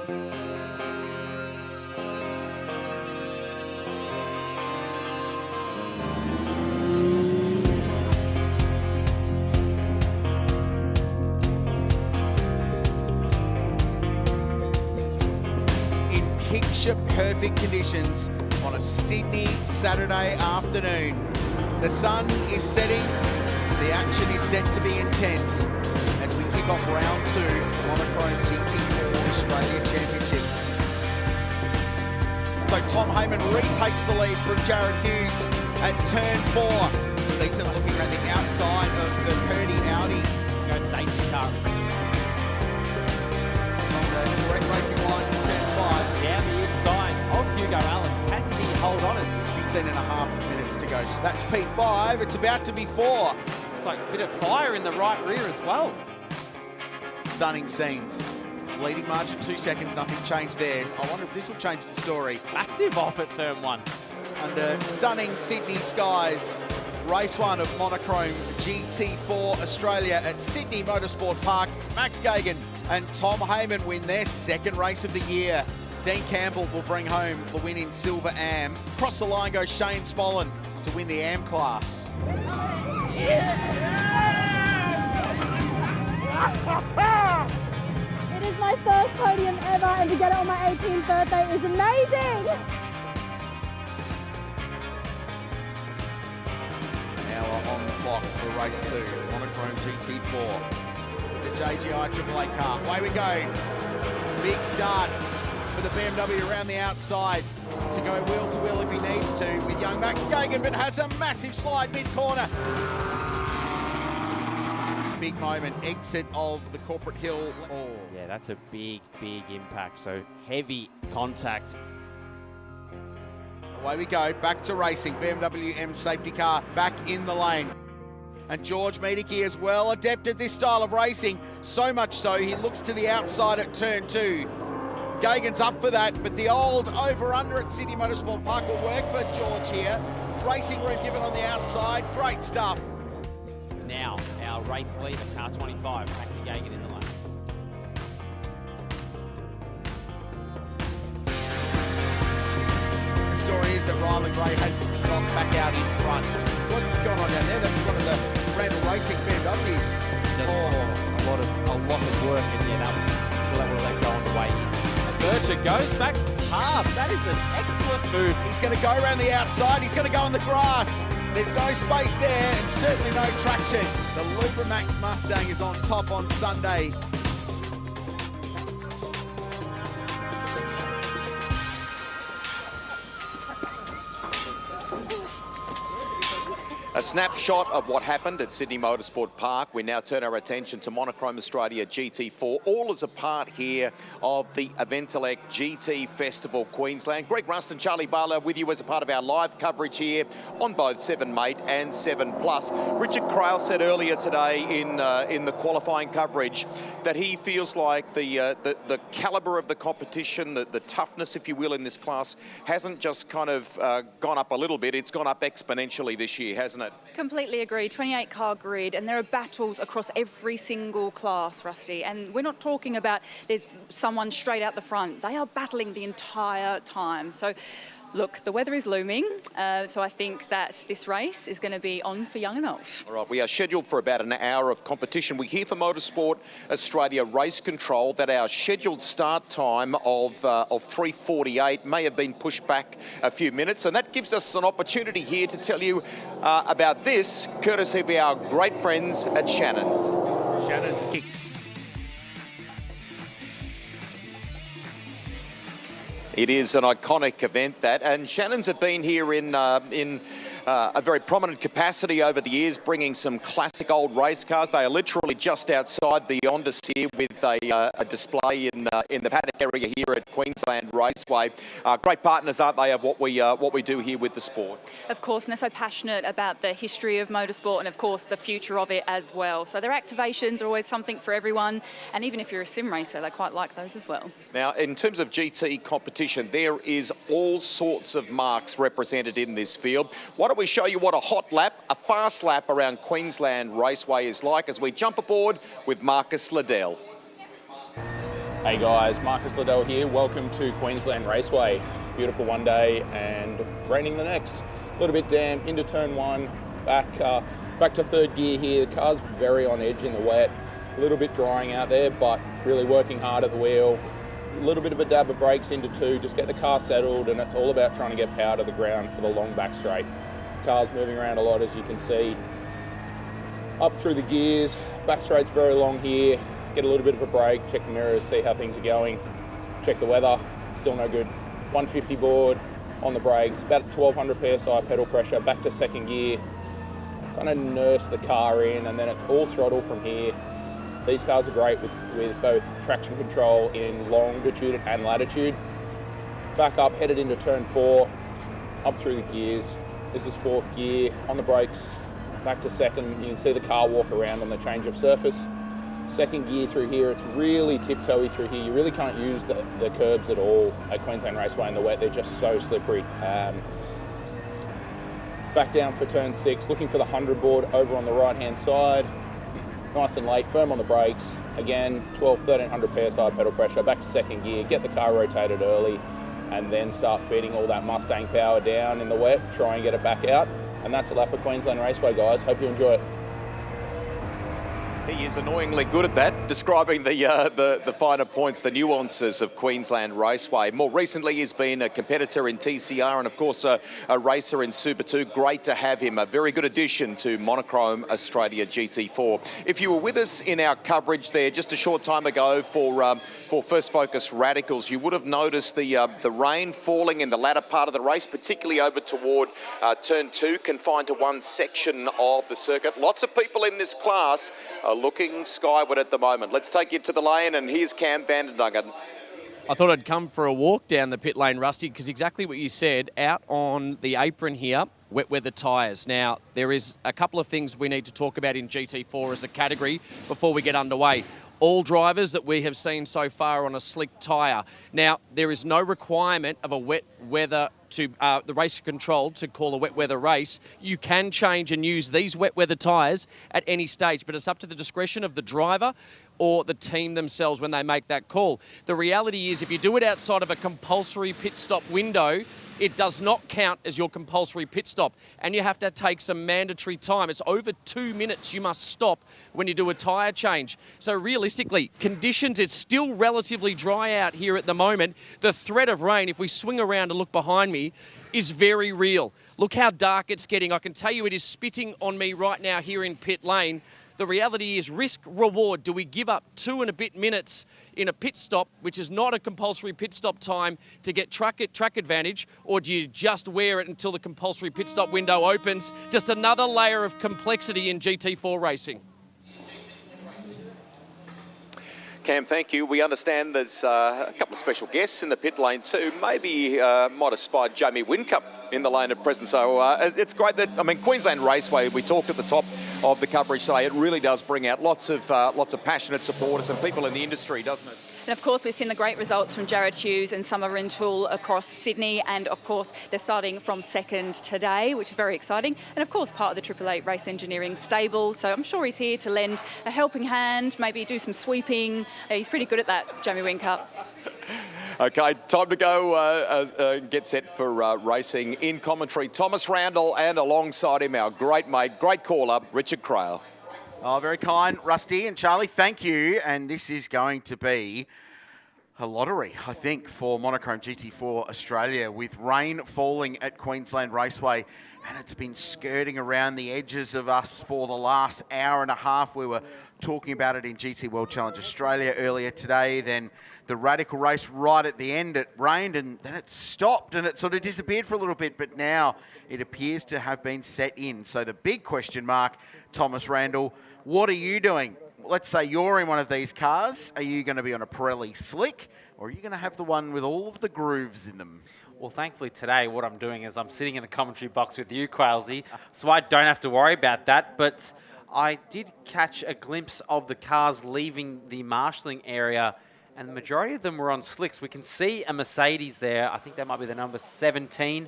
Picture-perfect conditions on a Sydney Saturday afternoon. The sun is setting, the action is set to be intense as we kick off round 2 of the Monochrome GT4 Australia Championship. So Tom Heyman retakes the lead from Jared Hughes at turn 4. Seaton looking at the outside of the Purdy Audi. Go safety car. On the direct racing line from turn 5. Down the inside of Hugo Allen. Can he hold on it? 16 and a half minutes to go. That's P5. It's about to be 4. It's like a bit of fire in the right rear as well. Stunning scenes. Leading margin 2 seconds, nothing changed there. I wonder if this will change the story. Massive off at turn 1. Under stunning Sydney skies, race 1 of Monochrome GT4 Australia at Sydney Motorsport Park. Max Gagan and Tom Heyman win their second race of the year. Dean Campbell will bring home the win in Silver Am. Across the line goes Shane Spollen to win the Am class. It is my first podium ever, and to get it on my 18th birthday is amazing! Now on the clock for race 2, Monochrome GT4. The JGI AAA car, away we go. Big start for the BMW around the outside to go wheel to wheel if he needs to with young Max Gagan, but has a massive slide mid-corner. Big moment, exit of the Corporate Hill. Oh. Yeah, that's a big, big impact. So heavy contact. Away we go, back to racing. BMW M safety car back in the lane. And George Miedeke is well adept at this style of racing. So much so, he looks to the outside at turn 2. Gagan's up for that, but the old over-under at Sydney Motorsport Park will work for George here. Racing room given on the outside, great stuff. It's now our race leader, car 25, Maxi Gagan in the lane. The story is that Rylan Gray has got back out in front. What's going on down there? That's one of the Randall Racing BMWs. A lot of work, and yeah, I'm sure that will let go on the way in. Searcher goes back past. That is an excellent move. He's going to go around the outside. He's going to go on the grass. There's no space there and certainly no traction. The Lubramax Mustang is on top on Sunday. A snapshot of what happened at Sydney Motorsport Park. We now turn our attention to Monochrome Australia GT4, all as a part here of the EVENTelec GT Festival Queensland. Greg Rust and Charlie Barlow with you as a part of our live coverage here on both 7 Mate and 7 Plus. Richard Crail said earlier today in the qualifying coverage that he feels like the calibre of the competition, the toughness, if you will, in this class hasn't just kind of gone up a little bit, it's gone up exponentially this year, hasn't it? Completely agree. 28 car grid, and there are battles across every single class, Rusty. And we're not talking about there's someone straight out the front. They are battling the entire time. So, look, the weather is looming. So I think that this race is going to be on for young and old. All right, we are scheduled for about an hour of competition. We hear from Motorsport Australia Race Control that our scheduled start time of 3:48 may have been pushed back a few minutes, and that gives us an opportunity here to tell you about this, courtesy of our great friends at Shannons. Shannons kicks. It is an iconic event, that, and Shannons have been here in a very prominent capacity over the years, bringing some classic old race cars. They are literally just outside beyond us here with a display in the paddock area here at Queensland Raceway. Great partners, aren't they, of what we do here with the sport? Of course, and they're so passionate about the history of motorsport and, of course, the future of it as well. So their activations are always something for everyone, and even if you're a sim racer, they quite like those as well. Now, in terms of GT competition, there is all sorts of marks represented in this field. Why don't we show you what a hot lap, a fast lap around Queensland Raceway is like as we jump aboard with Marcus Liddell. Hey guys, Marcus Liddell here. Welcome to Queensland Raceway. Beautiful one day and raining the next. A little bit damp into turn one, back to third gear here. The car's very on edge in the wet. A little bit drying out there, but really working hard at the wheel. A little bit of a dab of brakes into two, just get the car settled, and it's all about trying to get power to the ground for the long back straight. Car's moving around a lot, as you can see. Up through the gears, back straight's very long here. Get a little bit of a break, check the mirrors, see how things are going. Check the weather, still no good. 150 board on the brakes, about 1200 PSI pedal pressure, back to second gear. Kind of nurse the car in, and then it's all throttle from here. These cars are great with both traction control in longitude and latitude. Back up, headed into turn 4, up through the gears. This is fourth gear, on the brakes, back to second. You can see the car walk around on the change of surface. Second gear through here, it's really tiptoey through here. You really can't use the curbs at all at Queensland Raceway in the wet. They're just so slippery. Back down for turn 6, looking for the 100 board over on the right-hand side. Nice and late, firm on the brakes. Again, 1300 PSI pedal pressure, back to second gear, get the car rotated early, and then start feeding all that Mustang power down in the wet, try and get it back out. And that's a lap of Queensland Raceway, guys. Hope you enjoy it. He is annoyingly good at that, describing the finer points, the nuances of Queensland Raceway. More recently, he's been a competitor in TCR and, of course, a racer in Super 2. Great to have him. A very good addition to Monochrome Australia GT4. If you were with us in our coverage there just a short time ago for First Focus Radicals, you would have noticed the rain falling in the latter part of the race, particularly over toward turn 2, confined to one section of the circuit. Lots of people in this class are looking skyward at the moment. Let's take you to the lane, and here's Cam Vanderdungen. I thought I'd come for a walk down the pit lane, Rusty, because exactly what you said, out on the apron here, wet weather tyres. Now, there is a couple of things we need to talk about in GT4 as a category before we get underway. All drivers that we have seen so far on a slick tyre. Now, there is no requirement of a wet weather to the race control to call a wet weather race. You can change and use these wet weather tyres at any stage, but it's up to the discretion of the driver or the team themselves when they make that call. The reality is, if you do it outside of a compulsory pit stop window, it does not count as your compulsory pit stop, and you have to take some mandatory time. It's over 2 minutes you must stop when you do a tyre change. So realistically, conditions, it's still relatively dry out here at the moment. The threat of rain, if we swing around and look behind me, is very real. Look how dark it's getting. I can tell you it is spitting on me right now here in pit lane. The reality is risk reward. Do we give up 2 and a bit minutes in a pit stop, which is not a compulsory pit stop time, to get track advantage, or do you just wear it until the compulsory pit stop window opens? Just another layer of complexity in GT4 racing. Cam, thank you. We understand there's a couple of special guests in the pit lane too. Maybe might have spied Jamie Whincup in the lane at present. So it's great that, I mean, Queensland Raceway, we talked at the top of the coverage today, it really does bring out lots of passionate supporters and people in the industry, doesn't it? And of course, we've seen the great results from Jared Hughes and Summer Rintoul across Sydney. And of course, they're starting from second today, which is very exciting. And of course, part of the 888 Race Engineering stable. So I'm sure he's here to lend a helping hand, maybe do some sweeping. He's pretty good at that, Jamie Whincup. Okay, time to go get set for racing. In commentary, Thomas Randall, and alongside him, our great mate, great caller, Richard Crail. Oh, very kind, Rusty and Charlie. Thank you. And this is going to be a lottery, I think, for Monochrome GT4 Australia, with rain falling at Queensland Raceway. And it's been skirting around the edges of us for the last hour and a half. We were talking about it in GT World Challenge Australia earlier today. Then the Radical race right at the end, it rained and then it stopped and it sort of disappeared for a little bit. But now it appears to have been set in. So the big question mark, Thomas Randall, what are you doing? Let's say you're in one of these cars. Are you going to be on a Pirelli Slick, or are you going to have the one with all of the grooves in them? Well, thankfully today what I'm doing is I'm sitting in the commentary box with you, Quailsy, so I don't have to worry about that. But I did catch a glimpse of the cars leaving the marshalling area, and the majority of them were on slicks. We can see a Mercedes there. I think that might be the number 17.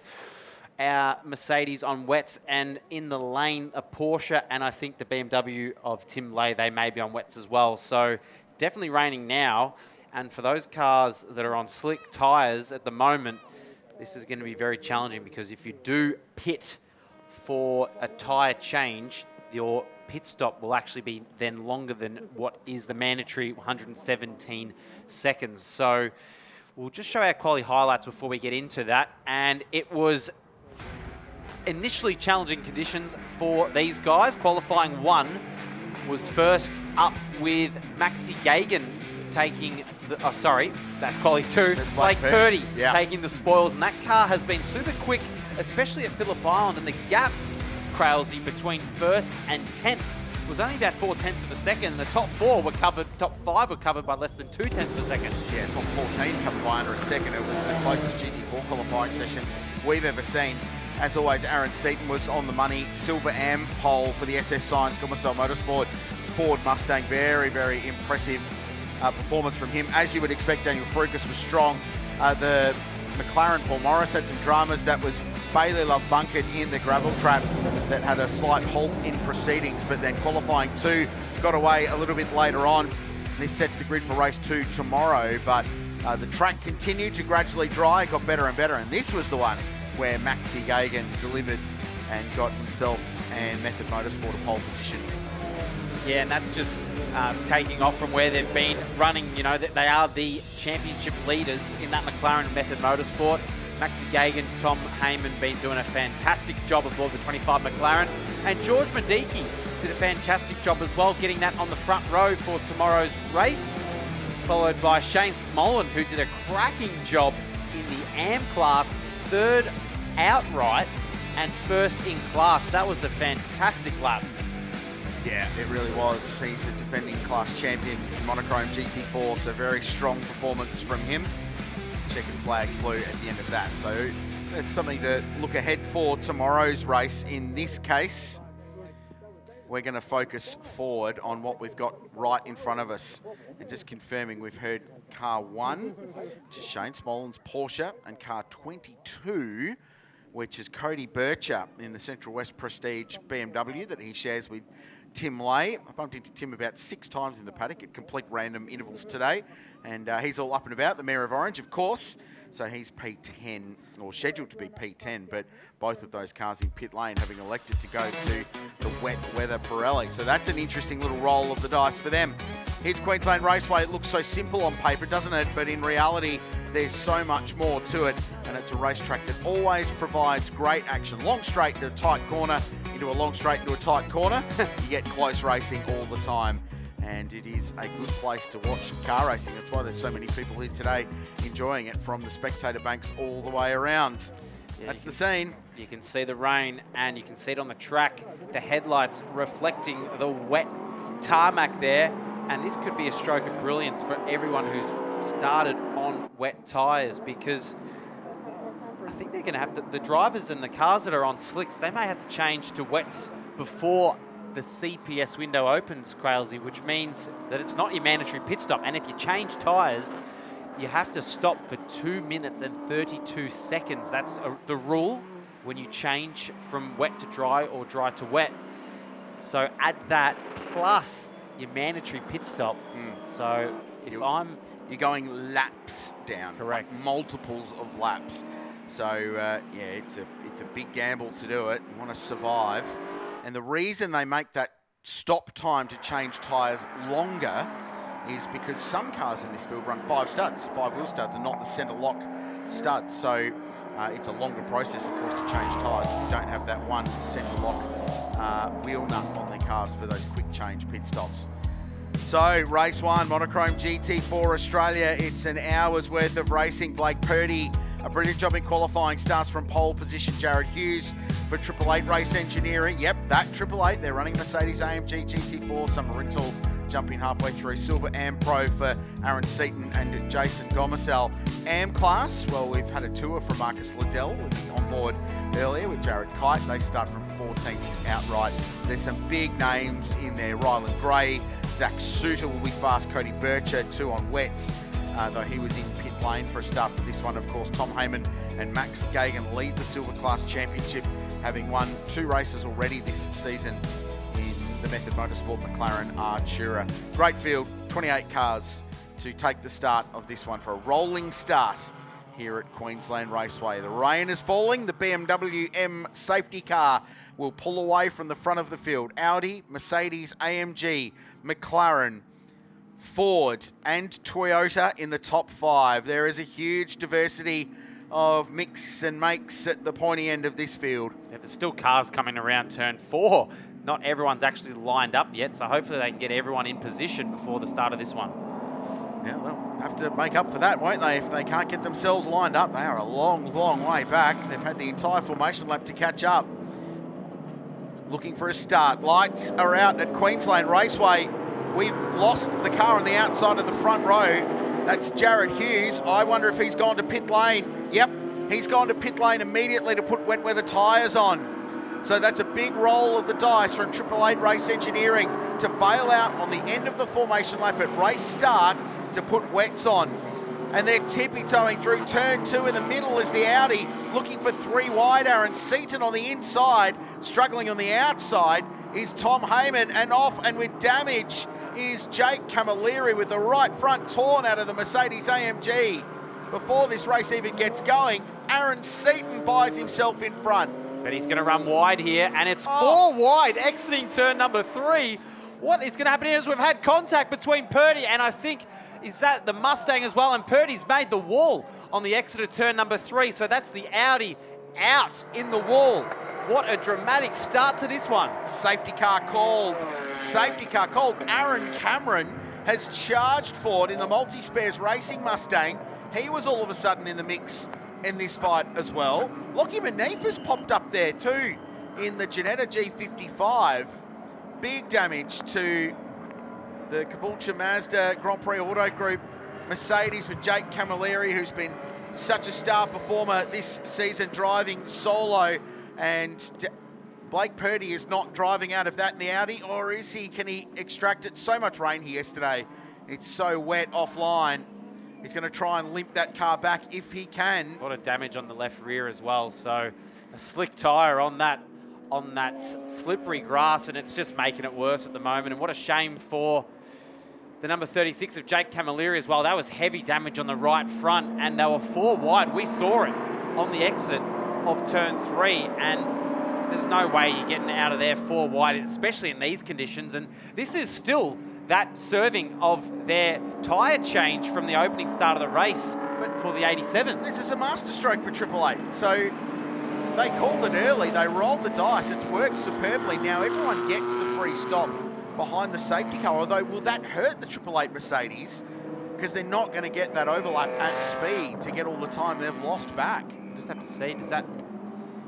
Mercedes on wets, and in the lane a Porsche, and I think the BMW of Tim Lay, they may be on wets as well. So it's definitely raining now. And for those cars that are on slick tyres at the moment, this is going to be very challenging, because if you do pit for a tyre change, your pit stop will actually be then longer than what is the mandatory 117 seconds. So we'll just show our quality highlights before we get into that. And it was initially challenging conditions for these guys. Qualifying 1 was first up with Maxi Gagan taking the, oh sorry, that's quality 2. Blake Purdy taking the spoils, and that car has been super quick, especially at Phillip Island, and the gaps, Crailsy, between first and 10th was only about 0.4 of a second. The top 5 were covered by less than 0.2 of a second. Yeah, top 14 covered by under a second. It was the closest GT4 qualifying session we've ever seen. As always, Aaron Seaton was on the money. Silver Am pole for the SS Science Queensland Motorsport Ford Mustang. Very, very impressive performance from him. As you would expect, Daniel Frukas was strong. The McLaren Paul Morris had some dramas. That was Bailey Love bunkered in the gravel trap that had a slight halt in proceedings, but then qualifying 2 got away a little bit later on. This sets the grid for race 2 tomorrow, but the track continued to gradually dry. It got better and better, and this was the one where Maxi Gagan delivered and got himself and Method Motorsport a pole position. Yeah, and that's just taking off from where they've been running. You know, they are the championship leaders in that McLaren Method Motorsport. Maxi Gagan, Tom Heyman been doing a fantastic job aboard the 25 McLaren. And George Medicki did a fantastic job as well, getting that on the front row for tomorrow's race. Followed by Shane Smolin, who did a cracking job in the AM class, 3rd outright and 1st in class. That was a fantastic lap. Yeah, it really was. He's a defending class champion in Monochrome GT4, so very strong performance from him. Checkered flag flew at the end of that, so it's something to look ahead for tomorrow's race. In this case, we're going to focus forward on what we've got right in front of us. And just confirming, we've heard car 1, which is Shane Smolin's Porsche, and car 22, which is Cody Bircher in the Central West Prestige BMW that he shares with Tim Lay. I bumped into Tim about 6 times in the paddock at complete random intervals today, and he's all up and about, the Mayor of Orange, of course. So he's P10, or scheduled to be P10, but both of those cars in pit lane having elected to go to the wet weather Pirelli. So that's an interesting little roll of the dice for them. Here's Queensland Raceway. It looks so simple on paper, doesn't it? But in reality, there's so much more to it, and it's a racetrack that always provides great action. Long straight into a tight corner, into a long straight into a tight corner. You get close racing all the time, and it is a good place to watch car racing. That's why there's so many people here today enjoying it from the spectator banks all the way around. Yeah, that's the scene. You can see the rain, and you can see it on the track. The headlights reflecting the wet tarmac there, and this could be a stroke of brilliance for everyone who's started on wet tyres, because I think they're going to have to, the drivers and the cars that are on slicks, they may have to change to wets before the CPS window opens, Crailsy, which means that it's not your mandatory pit stop. And if you change tyres, you have to stop for 2 minutes and 32 seconds. That's the rule when you change from wet to dry or dry to wet. So add that plus your mandatory pit stop. So if you're going laps down. Correct. Like multiples of laps. So yeah, it's a big gamble to do it. You want to survive. And the reason they make that stop time to change tyres longer is because some cars in this field run 5 studs, 5-wheel studs, and not the centre lock studs. So it's a longer process, of course, to change tyres. You don't have that one centre lock wheel nut on the cars for those quick change pit stops. So race 1, Monochrome GT4 Australia. It's an hour's worth of racing. Blake Purdy, a brilliant job in qualifying, starts from pole position. Jared Hughes for 888 Race Engineering. Yep, that 888. They're running Mercedes AMG GT4. Summer Rental jumping halfway through. Silver Am Pro for Aaron Seaton and Jason Gomersell. Am class, well, we've had a tour from Marcus Liddell on board earlier with Jared Kite. They start from 14th outright. There's some big names in there. Ryland Gray, Zach Suter will be fast. Cody Bircher, 2 on wets, though he was in pit lane for a start for this one. Of course, Tom Heyman and Max Gagan lead the Silver Class Championship, having won 2 races already this season in the Method Motorsport McLaren Artura. Great field, 28 cars to take the start of this one for a rolling start here at Queensland Raceway. The rain is falling. The BMW M safety car will pull away from the front of the field. Audi, Mercedes, AMG, McLaren, Ford and Toyota in the top 5. There is a huge diversity of mix and makes at the pointy end of this field. Yeah, there's still cars coming around turn 4. Not everyone's actually lined up yet, so hopefully they can get everyone in position before the start of this one. Yeah, they'll have to make up for that, won't they? If they can't get themselves lined up, they are a long, long way back. They've had the entire formation lap to catch up. Looking for a start. Lights are out at Queensland Raceway. We've lost the car on the outside of the front row. That's Jared Hughes. I wonder if he's gone to pit lane. Yep, he's gone to pit lane immediately to put wet weather tyres on. So that's a big roll of the dice from 888 Race Engineering to bail out on the end of the formation lap at race start to put wets on. And they're tippy-toeing through turn 2. In the middle is the Audi, looking for 3 wide. Aaron Seaton on the inside, struggling on the outside is Tom Heyman, and off and with damage is Jake Camilleri with the right front torn out of the Mercedes AMG. Before this race even gets going, Aaron Seaton buys himself in front. But he's going to run wide here, and it's 4 wide exiting turn number 3. What is going to happen here is we've had contact between Purdy and I think is that the Mustang as well, and Purdy's made the wall on the exit of turn number 3, so that's the Audi out in the wall. What a dramatic start to this one. Safety car called. Safety car called. Aaron Cameron has charged forward in the multi-spares racing Mustang. He was all of a sudden in the mix in this fight as well. Lockie Manif has popped up there too in the Ginetta G55. Big damage to the Caboolture Mazda Grand Prix Auto Group Mercedes with Jake Camilleri, who's been such a star performer this season driving solo. And Blake Purdy is not driving out of that in the Audi, or is he? Can he extract it? So much rain here yesterday. It's so wet offline. He's going to try and limp that car back if he can. A lot of damage on the left rear as well. So a slick tyre on that slippery grass, and it's just making it worse at the moment. And what a shame for the number 36 of Jake Camilleri as well. That was heavy damage on the right front, and they were 4 wide. We saw it on the exit of turn 3, and there's no way you're getting out of there 4 wide, especially in these conditions. And this is still that serving of their tyre change from the opening start of the race, but for the 87. This is a masterstroke for 888. So they called it early, they rolled the dice, it's worked superbly. Now everyone gets the free stop behind the safety car, although will that hurt the 888 Mercedes? Because they're not going to get that overlap at speed to get all the time they've lost back. We'll just have to see, does that...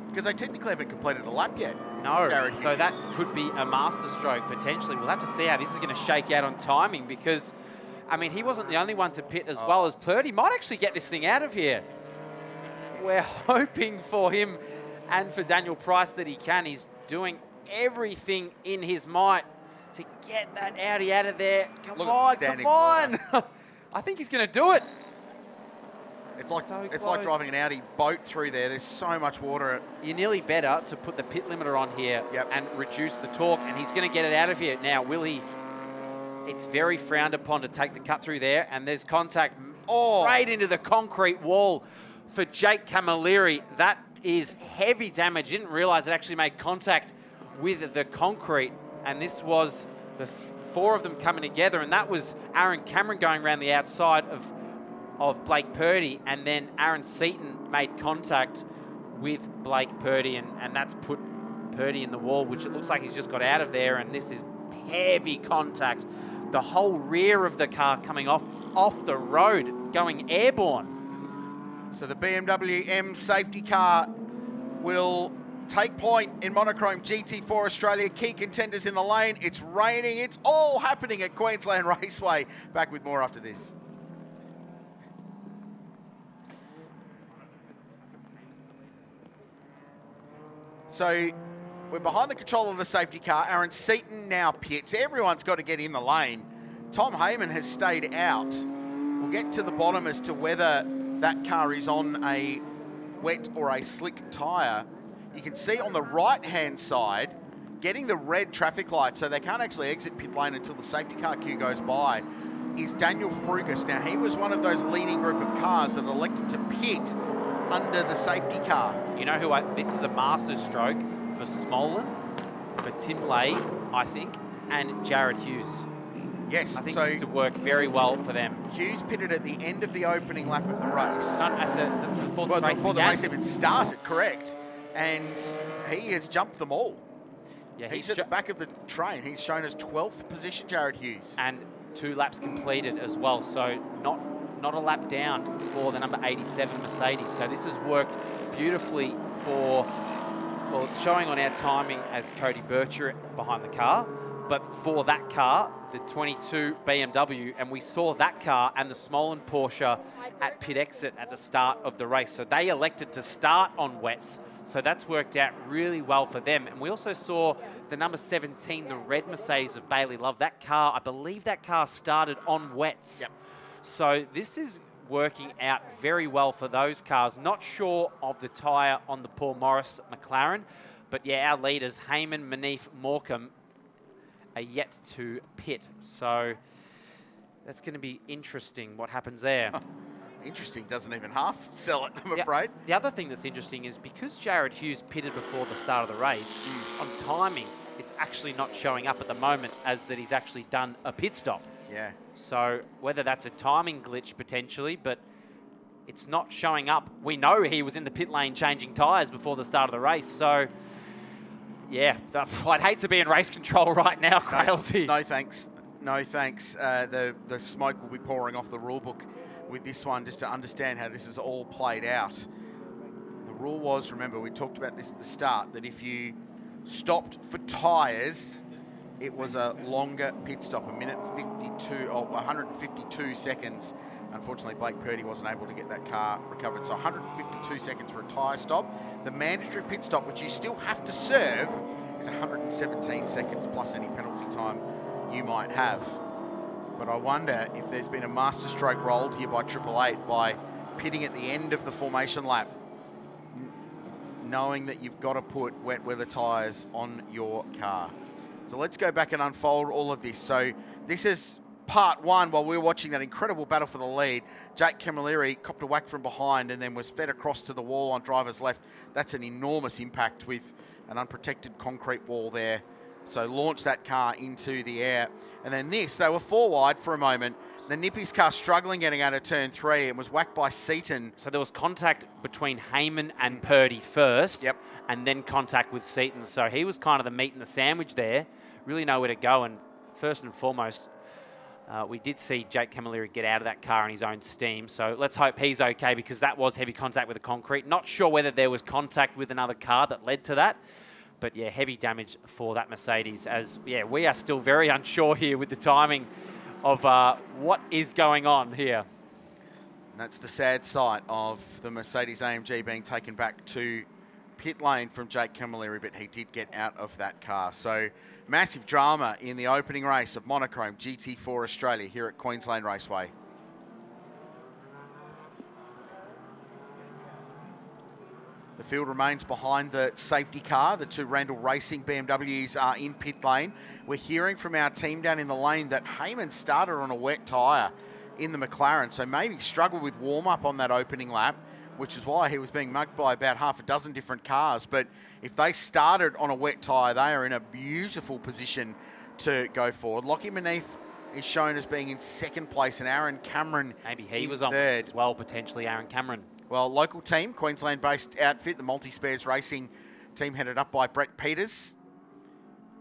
Because they technically haven't completed a lap yet. No, Jared so that could be a masterstroke potentially. We'll have to see how this is going to shake out on timing, because, I mean, he wasn't the only one to pit as well as Purdy. Might actually get this thing out of here. We're hoping for him and for Daniel Price that he can. He's doing everything in his might to get that Audi out of there. Come on. I think he's going to do it. It's like driving an Audi boat through there. There's so much water. You're nearly better to put the pit limiter on here and reduce the torque, and he's going to get it out of here. Now, will he? It's very frowned upon to take the cut through there, and there's contact straight into the concrete wall for Jake Camilleri. That is heavy damage. Didn't realize it actually made contact with the concrete, and this was the 4 of them coming together, and that was Aaron Cameron going around the outside of Blake Purdy, and then Aaron Seaton made contact with Blake Purdy, and that's put Purdy in the wall, which it looks like he's just got out of there, and this is heavy contact. The whole rear of the car coming off the road, going airborne. So the BMW M safety car will take point in Monochrome GT4 Australia. Key contenders in the lane. It's raining. It's all happening at Queensland Raceway. Back with more after this. So we're behind the control of the safety car. Aaron Seaton now pits. Everyone's got to get in the lane. Tom Heyman has stayed out. We'll get to the bottom as to whether that car is on a wet or a slick tyre. You can see on the right-hand side, getting the red traffic light, so they can't actually exit pit lane until the safety car queue goes by. is Daniel Frugas. Now, he was one of those leading group of cars that elected to pit under the safety car. You know who this is a master stroke for Smolin, for Tim Lay, I think, and Jared Hughes. Yes, I think so this could work very well for them. Hughes pitted at the end of the opening lap of the race. Not at before the race before the began. race even started, correct. And he has jumped them all. Yeah, he's at the back of the train. He's shown as 12th position, Jared Hughes. And 2 laps completed as well, so not a lap down for the number 87 Mercedes. So this has worked beautifully for, well, it's showing on our timing as Cody Bircher behind the car, but for that car, the 22 BMW, and we saw that car and the Smolin Porsche at pit exit at the start of the race. So they elected to start on wets. So that's worked out really well for them. And we also saw the number 17, the red Mercedes of Bailey Love. That car, I believe that car started on wets. Yep. So this is working out very well for those cars. Not sure of the tyre on the Paul Morris McLaren, but yeah, our leaders, Heyman, Manif, Morecambe, are yet to pit. So that's going to be interesting what happens there. Oh, interesting, doesn't even half sell it, I'm afraid. The other thing that's interesting is because Jared Hughes pitted before the start of the race, on timing, it's actually not showing up at the moment as that he's actually done a pit stop. Yeah. So whether that's a timing glitch potentially, but it's not showing up. We know he was in the pit lane changing tyres before the start of the race. So yeah, I'd hate to be in race control right now, Crailsy. No thanks. No thanks. The smoke will be pouring off the rule book with this one just to understand how this is all played out. The rule was, remember, we talked about this at the start, that if you stopped for tyres, it was a longer pit stop, 152 seconds. Unfortunately, Blake Purdy wasn't able to get that car recovered. So 152 seconds for a tyre stop. The mandatory pit stop, which you still have to serve, is 117 seconds plus any penalty time you might have. But I wonder if there's been a masterstroke rolled here by 888 by pitting at the end of the formation lap, knowing that you've got to put wet weather tyres on your car. So let's go back and unfold all of this. So this is part one while we were watching that incredible battle for the lead. Jake Camilleri copped a whack from behind and then was fed across to the wall on driver's left. That's an enormous impact with an unprotected concrete wall there. So launched that car into the air. And then this, they were 4 wide for a moment. The Nippy's car struggling getting out of turn 3 and was whacked by Seaton. So there was contact between Heyman and Purdy first, Yep. and then contact with Seaton. So he was kind of the meat in the sandwich there. Really know where to go. And first and foremost, we did see Jake Camilleri get out of that car in his own steam. So let's hope he's okay, because that was heavy contact with the concrete. Not sure whether there was contact with another car that led to that. But yeah, heavy damage for that Mercedes, as yeah, we are still very unsure here with the timing of what is going on here. And that's the sad sight of the Mercedes AMG being taken back to pit lane from Jake Camilleri, but he did get out of that car. So massive drama in the opening race of Monochrome GT4 Australia here at Queensland Raceway. The field remains behind the safety car. The 2 Randall Racing BMWs are in pit lane. We're hearing from our team down in the lane that Heyman started on a wet tyre in the McLaren, so maybe struggled with warm-up on that opening lap, which is why he was being mugged by about half a dozen different cars. But if they started on a wet tyre, they are in a beautiful position to go forward. Lockie Manif is shown as being in second place, and Aaron Cameron Maybe he was third. on as well, potentially Aaron Cameron. Well, local team, Queensland-based outfit, the Multi-Spares Racing team headed up by Brett Peters.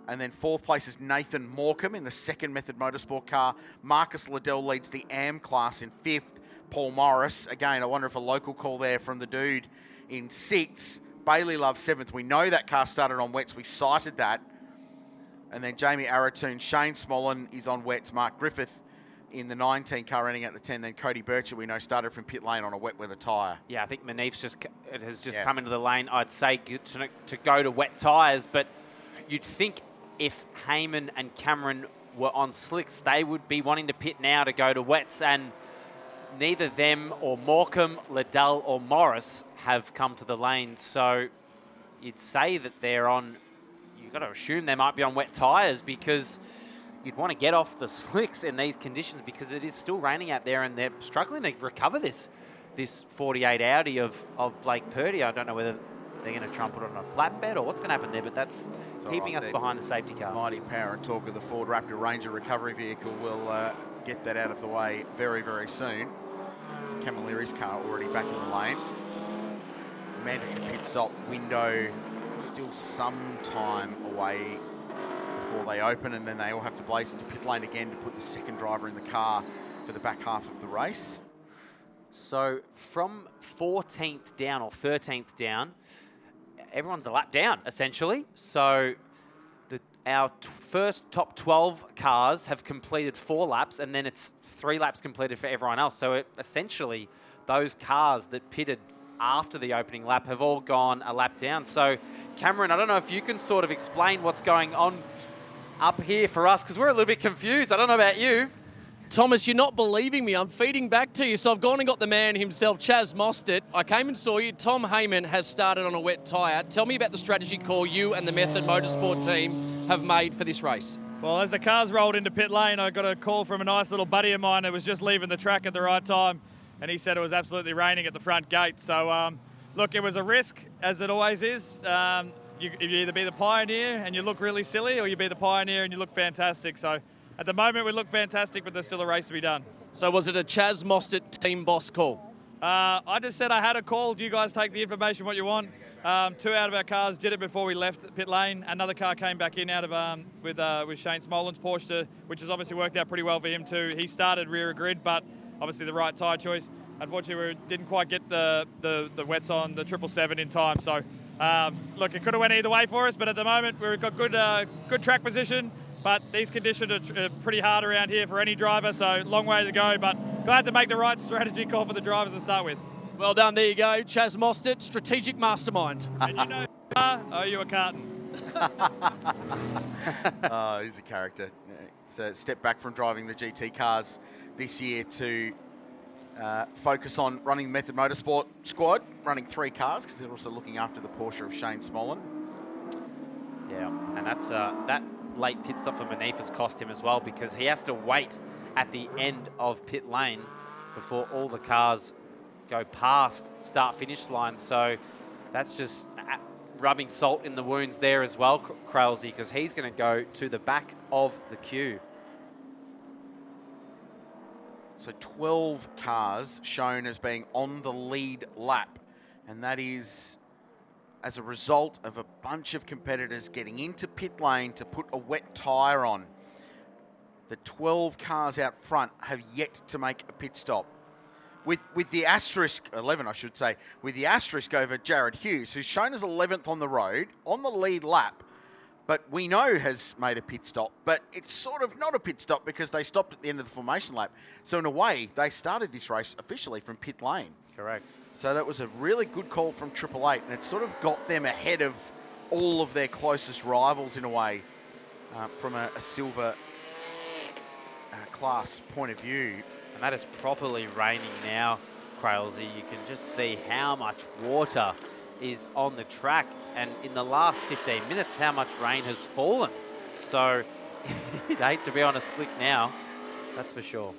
And then 4th place is Nathan Morecambe in the second Method Motorsport car. Marcus Liddell leads the AM class in 5th. Paul Morris, again, I wonder if a local call there from the dude in 6th. Bailey Love 7th. We know that car started on wets. We cited that. And then Jamie Aratoon, Shane Smolin is on wets. Mark Griffith in the 19 car running at the 10. Then Cody Bircher, we know, started from pit lane on a wet weather tyre. Yeah, I think Manif's has just come into the lane, I'd say, to go to wet tyres. But you'd think if Heyman and Cameron were on slicks, they would be wanting to pit now to go to wets. And neither them or Morecambe, Liddell or Morris have come to the lane. So you'd say that they're on, you've got to assume they might be on wet tyres, because you'd want to get off the slicks in these conditions because it is still raining out there and they're struggling to recover this 48 Audi of Blake Purdy. I don't know whether they're going to try and put it on a flatbed or what's going to happen there, but that's keeping us behind the safety car. Mighty power and torque of the Ford Raptor Ranger recovery vehicle will get that out of the way very, very soon. Camilleri's car already back in the lane. The mandatory pit stop window still some time away before they open, and then they all have to blaze into pit lane again to put the second driver in the car for the back half of the race. So from 14th down or 13th down, everyone's a lap down, essentially. So our first top 12 cars have completed 4 laps, and then it's 3 laps completed for everyone else. So essentially, those cars that pitted after the opening lap have all gone a lap down. So Cameron, I don't know if you can sort of explain what's going on up here for us, because we're a little bit confused. I don't know about you. Thomas, you're not believing me. I'm feeding back to you. So I've gone and got the man himself, Chaz Mostert. I came and saw you. Tom Heyman has started on a wet tyre. Tell me about the strategy call you and the Method Motorsport team have made for this race. Well, as the cars rolled into pit lane, I got a call from a nice little buddy of mine that was just leaving the track at the right time, and he said it was absolutely raining at the front gate. So, look, it was a risk, as it always is. You either be the pioneer and you look really silly, or you be the pioneer and you look fantastic. So at the moment we look fantastic, but there's still a race to be done. So was it a Chaz Mostert team boss call? I just said I had a call. You guys take the information what you want. 2 out of our cars did it before we left pit lane. Another car came back in out of with Shane Smolin's Porsche, which has obviously worked out pretty well for him too. He started rear of grid, but obviously the right tyre choice. Unfortunately, we didn't quite get the wets on the 777 in time. So, look, it could have went either way for us, but at the moment we've got good track position. But these conditions are pretty hard around here for any driver, so long way to go. But glad to make the right strategy call for the drivers to start with. Well done, there you go. Chaz Mostert, strategic mastermind. And you know, are you a carton? Oh, he's a character. It's a step back from driving the GT cars this year to focus on running the Method Motorsport squad, running 3 cars, because they're also looking after the Porsche of Shane Smolin. Yeah, and that's that late pit stop for Manif has cost him as well, because he has to wait at the end of pit lane before all the cars go past start-finish line. So that's just rubbing salt in the wounds there as well, Kralsey, because he's going to go to the back of the queue. So 12 cars shown as being on the lead lap, and that is as a result of a bunch of competitors getting into pit lane to put a wet tyre on. The 12 cars out front have yet to make a pit stop. With the asterisk, 11 I should say, with the asterisk over Jared Hughes, who's shown as 11th on the road, on the lead lap, but we know has made a pit stop, but it's sort of not a pit stop because they stopped at the end of the formation lap. So in a way, they started this race officially from pit lane. Correct. So that was a really good call from 888, and it sort of got them ahead of all of their closest rivals in a way, from a silver class point of view. And that is properly raining now, Kralsey. You can just see how much water is on the track, and in the last 15 minutes, how much rain has fallen. So you'd hate to be on a slick now, that's for sure.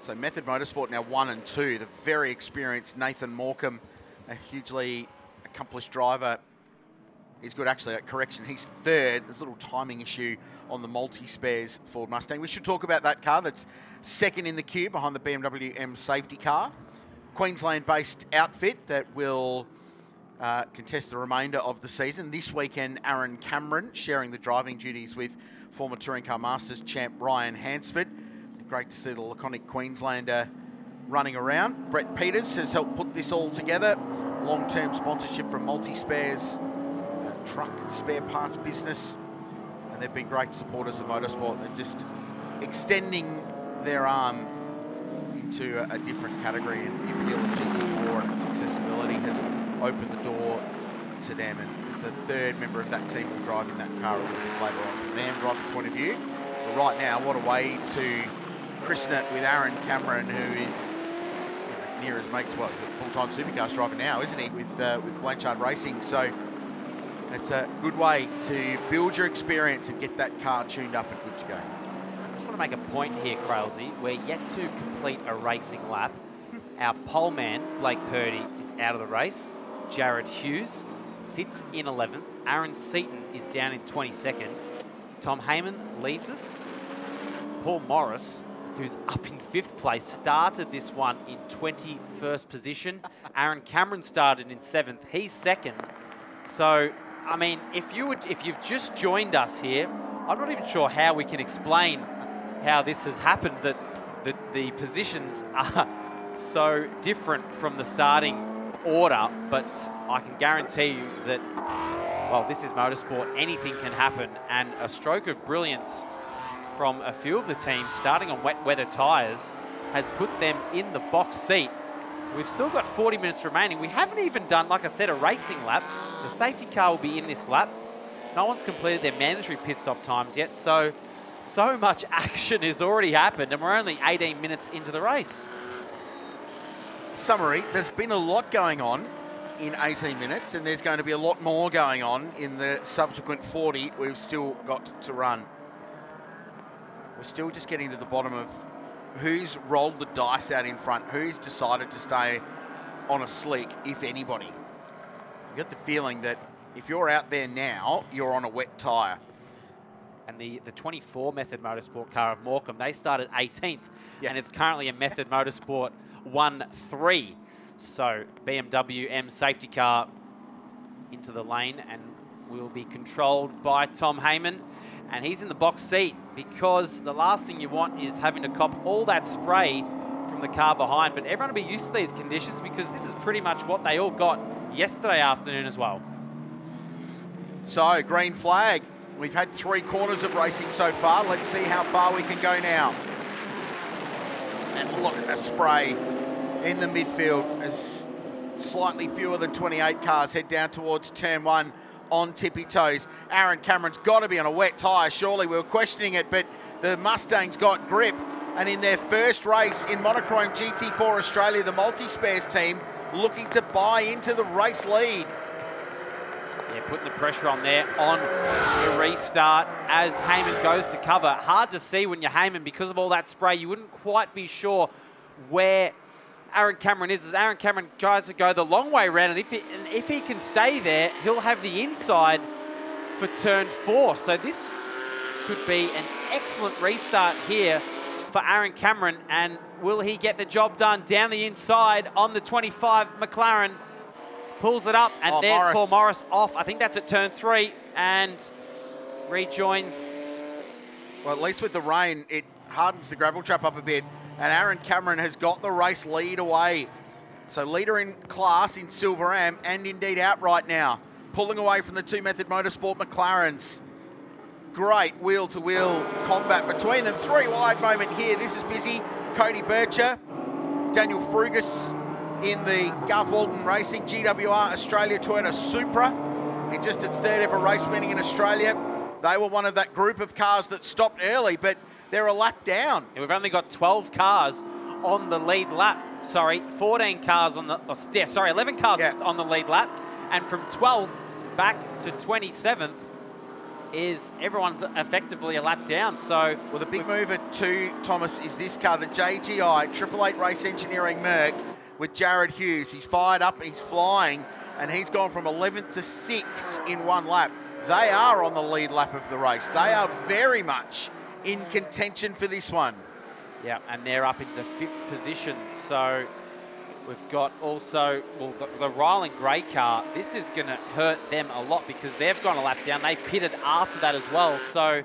So Method Motorsport now 1 and 2. The very experienced Nathan Morecambe, a hugely accomplished driver. He's good, actually, at correction. He's 3rd. There's a little timing issue on the multi-spares Ford Mustang. We should talk about that car that's 2nd in the queue behind the BMW M safety car. Queensland-based outfit that will contest the remainder of the season. This weekend, Aaron Cameron sharing the driving duties with former Touring Car Masters champ Ryan Hansford. Great to see the laconic Queenslander running around. Brett Peters has helped put this all together. Long-term sponsorship from Multi-Spares, truck spare parts business. And they've been great supporters of motorsport. They're just extending their arm into a different category, and the appeal of GT4 and its accessibility has opened the door to them. And the 3rd member of that team will drive in that car a little bit later on from an driver point of view. But right now, what a way to christen it with Aaron Cameron, who is near as makes what is a full-time supercars driver now, isn't he? With Blanchard Racing. So It's a good way to build your experience and get that car tuned up and good to go. I just want to make a point here, Crailsy. We're yet to complete a racing lap. Our pole man, Blake Purdy, is out of the race. Jared Hughes sits in 11th. Aaron Seaton is down in 22nd. Tom Heyman leads us. Paul Morris, who's up in 5th place, started this one in 21st position. Aaron Cameron started in 7th. He's 2nd. So, I mean, if you've just joined us here, I'm not even sure how we can explain how this has happened, that the positions are so different from the starting order, but I can guarantee you that, well, this is motorsport, anything can happen, and a stroke of brilliance from a few of the teams starting on wet weather tyres has put them in the box seat. We've still got 40 minutes remaining. We haven't even done, like I said, a racing lap. The safety car will be in this lap. No one's completed their mandatory pit stop times yet, so much action has already happened, and we're only 18 minutes into the race. Summary, there's been a lot going on in 18 minutes, and there's going to be a lot more going on in the subsequent 40 we've still got to run. We're still just getting to the bottom of who's rolled the dice out in front, who's decided to stay on a slick, if anybody. You get the feeling that if you're out there now, you're on a wet tyre. And the 24 Method Motorsport car of Morecambe, they started 18th, and it's currently a Method Motorsport 1-3. So BMW M safety car into the lane and will be controlled by Tom Heyman. And he's in the box seat because the last thing you want is having to cop all that spray from the car behind. But everyone will be used to these conditions because this is pretty much what they all got yesterday afternoon as well. So, green flag. We've had 3 corners of racing so far. Let's see how far we can go now. And look at the spray in the midfield as slightly fewer than 28 cars head down towards turn 1 on tippy toes. Aaron Cameron's got to be on a wet tyre, surely. We were questioning it, but the Mustang's got grip. And in their first race in Monochrome GT4 Australia, the multi-spares team looking to buy into the race lead. Yeah, putting the pressure on there on the restart as Heyman goes to cover. Hard to see when you're Heyman because of all that spray. You wouldn't quite be sure where Aaron Cameron is, as Aaron Cameron tries to go the long way around, and if he can stay there, he'll have the inside for turn 4. So this could be an excellent restart here for Aaron Cameron, and will he get the job done down the inside on the 25 McLaren? Pulls it up, and there's Morris. Paul Morris off. I think that's at turn 3, and rejoins. Well, at least with the rain, it hardens the gravel trap up a bit. And Aaron Cameron has got the race lead away. So leader in class in Silver Am and indeed outright now. Pulling away from the 2 Method Motorsport McLarens. Great wheel-to-wheel combat between them. 3 wide moment here. This is busy. Cody Bircher, Daniel Frugas in the Garth Walden Racing GWR Australia Toyota Supra in just its 3rd ever race meeting in Australia. They were one of that group of cars that stopped early, but they're a lap down. And we've only got 12 cars on the lead lap. Sorry, 14 cars on the, 11 cars on the lead lap. And from 12th back to 27th is everyone's effectively a lap down. So, well, the big mover too, Thomas, is this car, the JGI 888 Race Engineering Merc with Jared Hughes. He's fired up, he's flying, and he's gone from 11th to 6th in 1 lap. They are on the lead lap of the race. They are very much in contention for this one. Yeah, and they're up into 5th position. So we've got also, well, the Ryland Gray car. This is going to hurt them a lot because they've gone a lap down. They pitted after that as well. So,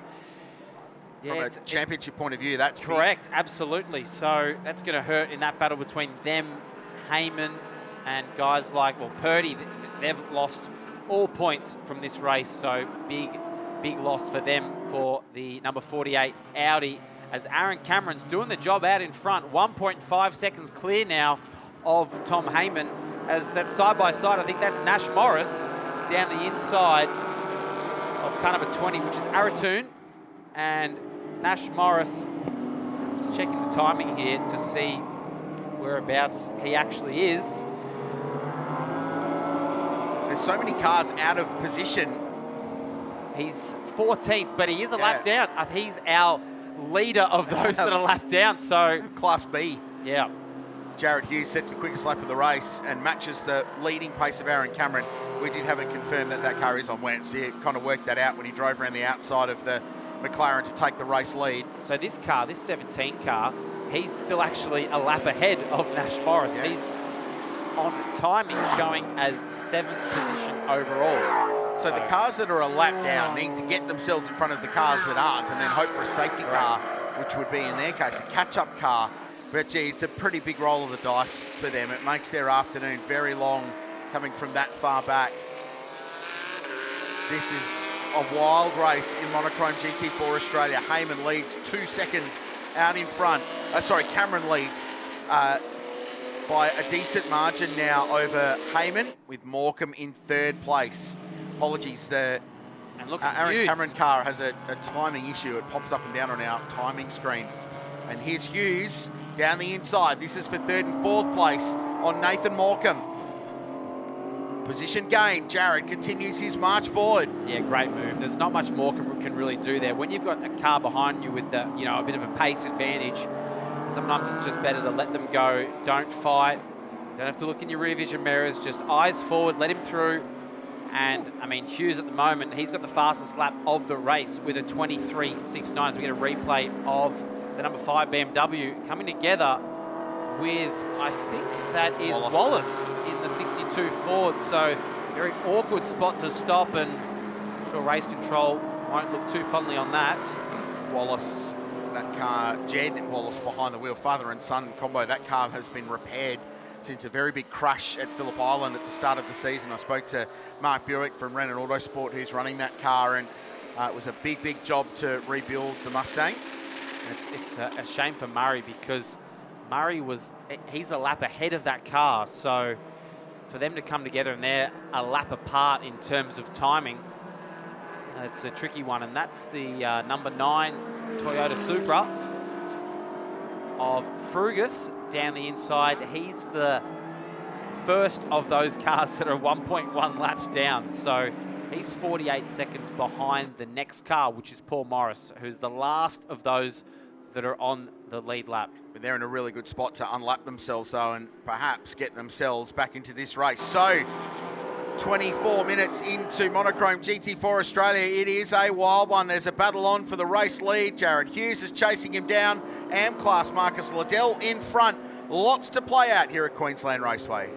yeah, from a championship point of view, that's correct. Big. Absolutely. So that's going to hurt in that battle between them, Heyman, and guys like, well, Purdy. They've lost all points from this race. So big loss for them for the number 48 Audi, as Aaron Cameron's doing the job out in front. 1.5 seconds clear now of Tom Heyman, as that's side by side. I think that's Nash Morris down the inside of car number 20, which is Aratoon, and Nash Morris. Just checking the timing here to see whereabouts he actually is. there's so many cars out of position. He's 14th, but he is a lap down. He's our leader of those that are lap down, so... Class B. Yeah. Jared Hughes sets the quickest lap of the race and matches the leading pace of Aaron Cameron. We did have it confirmed that that car is on wet, so he kind of worked that out when he drove around the outside of the McLaren to take the race lead. So this car, this 17 car, he's still actually a lap ahead of Nash Morris. Yeah. He's on timing, showing as 7th position overall. So the cars that are a lap down need to get themselves in front of the cars that aren't and then hope for a safety car, which would be, in their case, a catch-up car. But, gee, it's a pretty big roll of the dice for them. It makes their afternoon very long coming from that far back. This is a wild race in Monochrome GT4 Australia. Heyman leads 2 seconds out in front. Cameron leads by a decent margin now over Heyman, with Morecambe in 3rd place. Apologies, the Aaron Cameron car has a timing issue. It pops up and down on our timing screen. And here's Hughes down the inside. This is for 3rd and 4th place on Nathan Morecambe. Position gain. Jared continues his march forward. Yeah, great move. There's not much Morecambe can really do there. When you've got a car behind you with a bit of a pace advantage, sometimes it's just better to let them go. Don't fight. You don't have to look in your rear vision mirrors. Just eyes forward, let him through. And, I mean, Hughes at the moment, he's got the fastest lap of the race with a 23.69 as we get a replay of the number 5 BMW coming together with, I think that is Wallace in the 62 Ford. So, very awkward spot to stop, and I'm sure race control won't look too fondly on that. Wallace, that car, Jed Wallace behind the wheel, father and son combo, that car has been repaired since a very big crash at Phillip Island at the start of the season. I spoke to Mark Buick from Renan Autosport, who's running that car, and it was a big, big job to rebuild the Mustang. It's a shame for Murray, because Murray he's a lap ahead of that car. So for them to come together and they're a lap apart in terms of timing, it's a tricky one. And that's the number 9 Toyota Supra of Frugus down the inside. He's the first of those cars that are 1.1 laps down. So he's 48 seconds behind the next car, which is Paul Morris, who's the last of those that are on the lead lap. But they're in a really good spot to unlap themselves, though, and perhaps get themselves back into this race. So 24 minutes into Monochrome GT4 Australia. It is a wild one. There's a battle on for the race lead. Jared Hughes is chasing him down. Class Marcus Liddell in front. Lots to play out here at Queensland Raceway.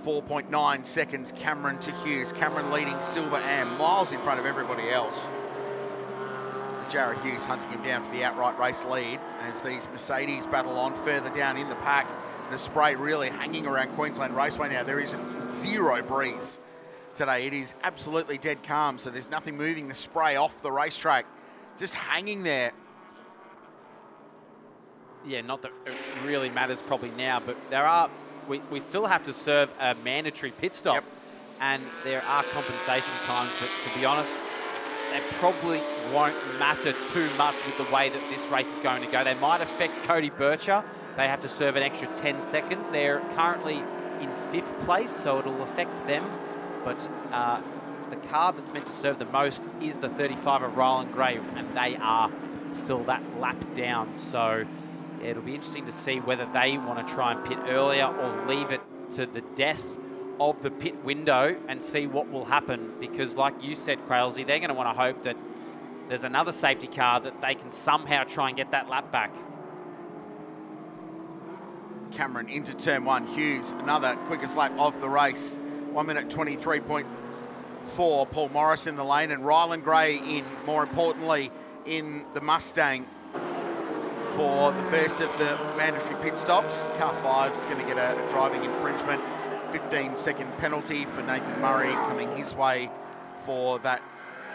.9 seconds, Cameron to Hughes. Cameron leading Silver Am, miles in front of everybody else. Jared Hughes hunting him down for the outright race lead as these Mercedes battle on further down in the pack. The spray really hanging around Queensland Raceway now. There is zero breeze today. It is absolutely dead calm, so there's nothing moving the spray off the racetrack. Just hanging there. Yeah, not that it really matters probably now, but there are... We still have to serve a mandatory pit stop, and there are compensation times, but to be honest, they probably won't matter too much with the way that this race is going to go. They might affect Cody Bircher. They have to serve an extra 10 seconds. They're currently in 5th place, so it'll affect them, but the car that's meant to serve the most is the 35 of Roland Gray, and they are still that lap down. So it'll be interesting to see whether they want to try and pit earlier or leave it to the death of the pit window and see what will happen. Because like you said, Crailsey, they're going to want to hope that there's another safety car that they can somehow try and get that lap back. Cameron into turn 1. Hughes, another quickest lap of the race. 1 minute 23.4. Paul Morris in the lane, and Ryland Gray in, more importantly, in the Mustang for the first of the mandatory pit stops. Car 5's going to get a driving infringement. 15-second penalty for Nathan Murray coming his way for that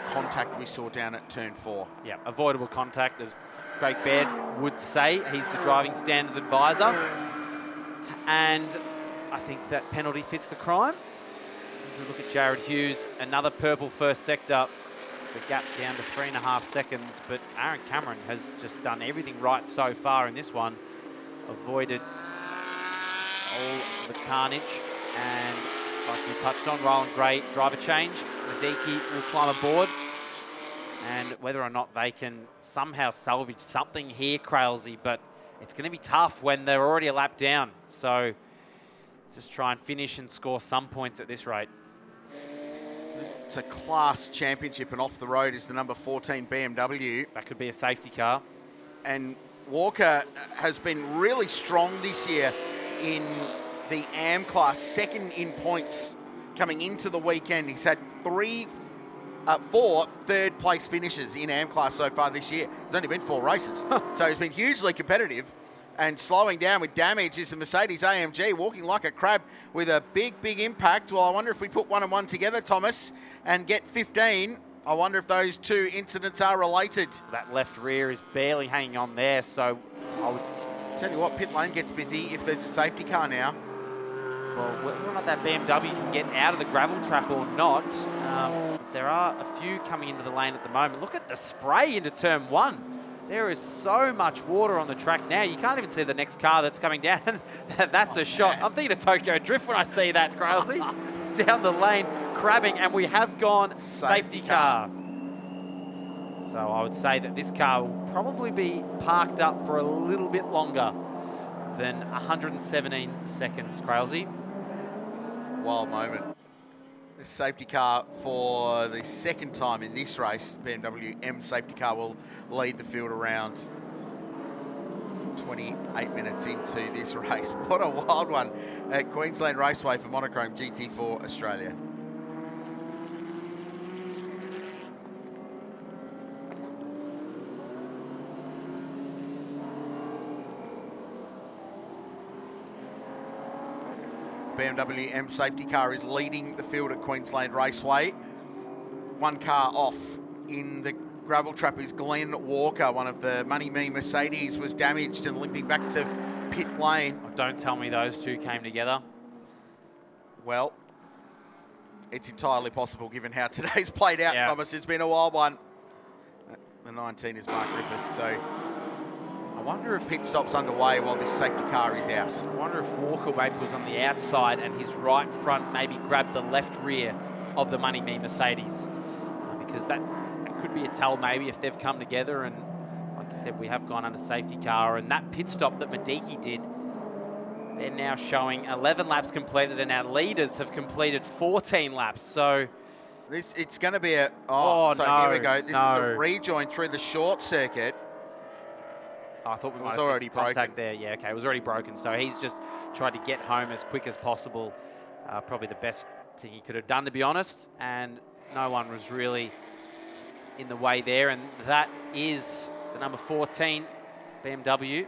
contact we saw down at turn 4. Yeah, avoidable contact, as Craig Baird would say. He's the driving standards advisor. And I think that penalty fits the crime. As we look at Jared Hughes, another purple first sector. The gap down to 3.5 seconds, but Aaron Cameron has just done everything right so far in this one. avoided all the carnage. And like we touched on, Roland Gray, driver change. Mediki will climb aboard. And whether or not they can somehow salvage something here, Crailsey, but it's going to be tough when they're already a lap down. So just try and finish and score some points at this rate. It's a class championship, and off the road is the number 14 BMW. That could be a safety car. And Walker has been really strong this year in the AM class, second in points coming into the weekend. He's had four third-place finishes in AM class so far this year. There's only been 4 races. So he's been hugely competitive. And slowing down with damage is the Mercedes AMG, walking like a crab with a big, big impact. Well, I wonder if we put 1 and 1 together, Thomas, and get 15. I wonder if those two incidents are related. That left rear is barely hanging on there, so I would tell you what, pit lane gets busy if there's a safety car now. Well, whether or not that BMW can get out of the gravel trap or not, there are a few coming into the lane at the moment. Look at the spray into turn 1. There is so much water on the track now. You can't even see the next car that's coming down. That's a shot. I'm thinking of Tokyo Drift when I see that, Crailsey. Down the lane, crabbing, and we have gone safety car. So I would say that this car will probably be parked up for a little bit longer than 117 seconds, Crailsey. Wild moment. The safety car for the second time in this race, BMW M safety car will lead the field around 28 minutes into this race. What a wild one at Queensland Raceway for Monochrome GT4 Australia. BMW M safety car is leading the field at Queensland Raceway. 1 car off in the gravel trap is Glenn Walker. One of the Money Me Mercedes was damaged and limping back to pit lane. Oh, don't tell me those two came together. Well, it's entirely possible given how today's played out, yeah. Thomas. It's been a wild one. The 19 is Mark Griffith, so I wonder if pit stop's underway while this safety car is out. I wonder if Walker maybe was on the outside and his right front maybe grabbed the left rear of the Money Me Mercedes. Because that could be a tell maybe if they've come together, and like I said, we have gone under safety car, and that pit stop that Mediki did, they're now showing 11 laps completed, and our leaders have completed 14 laps. So it's going to be a, no, here we go. This no. is a rejoin through the short circuit. Oh, I thought we was already broken there. Yeah, okay, it was already broken. So he's just tried to get home as quick as possible. Probably the best thing he could have done, to be honest. And no one was really in the way there. And that is the number 14 BMW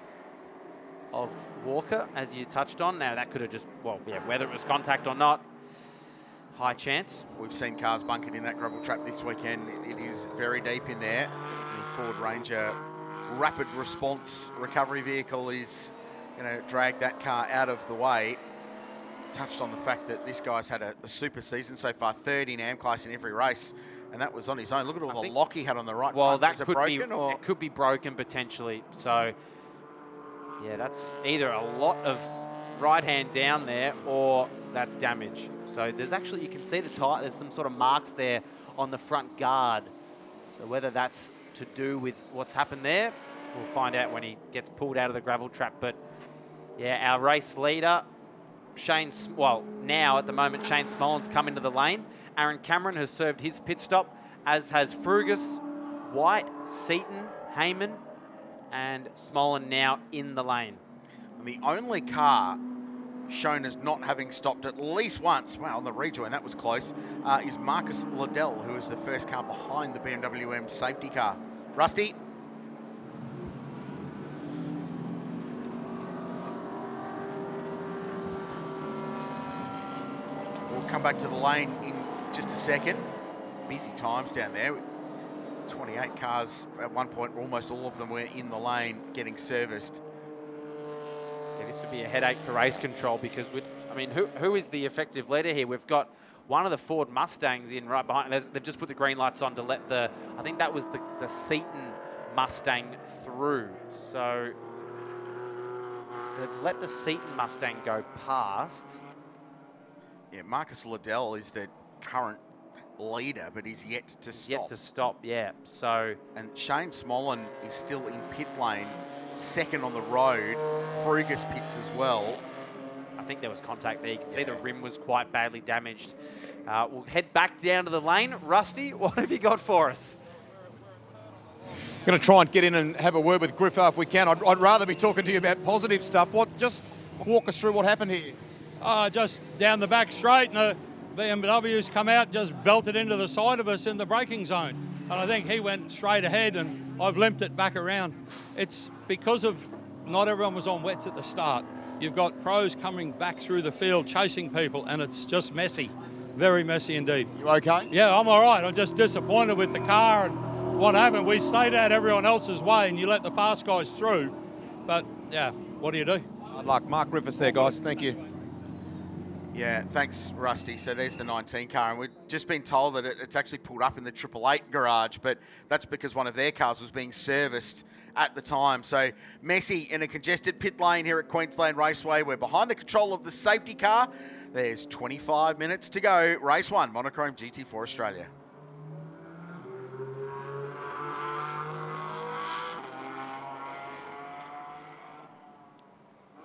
of Walker, as you touched on. Now, that could have just, well, yeah, whether it was contact or not, high chance. We've seen cars bunkered in that gravel trap this weekend. It is very deep in there. The Ford Ranger rapid response recovery vehicle is going to drag that car out of the way. Touched on the fact that this guy's had a super season so far, 3rd in AM class in every race, and that was on his own. Look at all the lock he had on the right. Well, front. that could be broken potentially. So yeah, that's either a lot of right hand down there or that's damage. So there's actually, you can see the tire, there's some sort of marks there on the front guard. So whether that's to do with what's happened there, we'll find out when he gets pulled out of the gravel trap. But yeah, our race leader, now at the moment, Shane Smollen's come into the lane. Aaron Cameron has served his pit stop, as has Frugus, White, Seaton, Heyman, and Smollen now in the lane. And the only car shown as not having stopped at least once, wow, on the rejoin, that was close, is Marcus Liddell, who is the first car behind the BMW M safety car. Rusty? We'll come back to the lane in just a second. Busy times down there. 28 cars at one point, almost all of them were in the lane getting serviced. Yeah, this would be a headache for race control because, who is the effective leader here? We've got one of the Ford Mustangs in right behind. They've just put the green lights on to let I think that was the Seaton Mustang through. So they've let the Seaton Mustang go past. Yeah, Marcus Liddell is the current leader, but he's yet to stop. Yet to stop, yeah. So, and Shane Smollen is still in pit lane, second on the road. Frugas pits as well. I think there was contact there. You can see the rim was quite badly damaged. We'll head back down to the lane. Rusty, what have you got for us? Going to try and get in and have a word with Griffo if we can. I'd rather be talking to you about positive stuff. Just walk us through what happened here. Just down the back straight, and the BMW's come out, just belted into the side of us in the braking zone. And I think he went straight ahead, and I've limped it back around. It's because of not everyone was on wets at the start. You've got pros coming back through the field, chasing people, and it's just messy. Very messy indeed. You okay? Yeah, I'm all right. I'm just disappointed with the car and what happened. We stayed out everyone else's way, and you let the fast guys through. But, yeah, what do you do? Good luck. Mark Griffiths there, guys. Thank you. Yeah, thanks, Rusty. So there's the 19 car, and we've just been told that it's actually pulled up in the 888 garage, but that's because one of their cars was being serviced at the time. So messy in a congested pit lane here at Queensland Raceway. We're behind the control of the safety car. There's 25 minutes to go. Race 1, Monochrome GT4 Australia.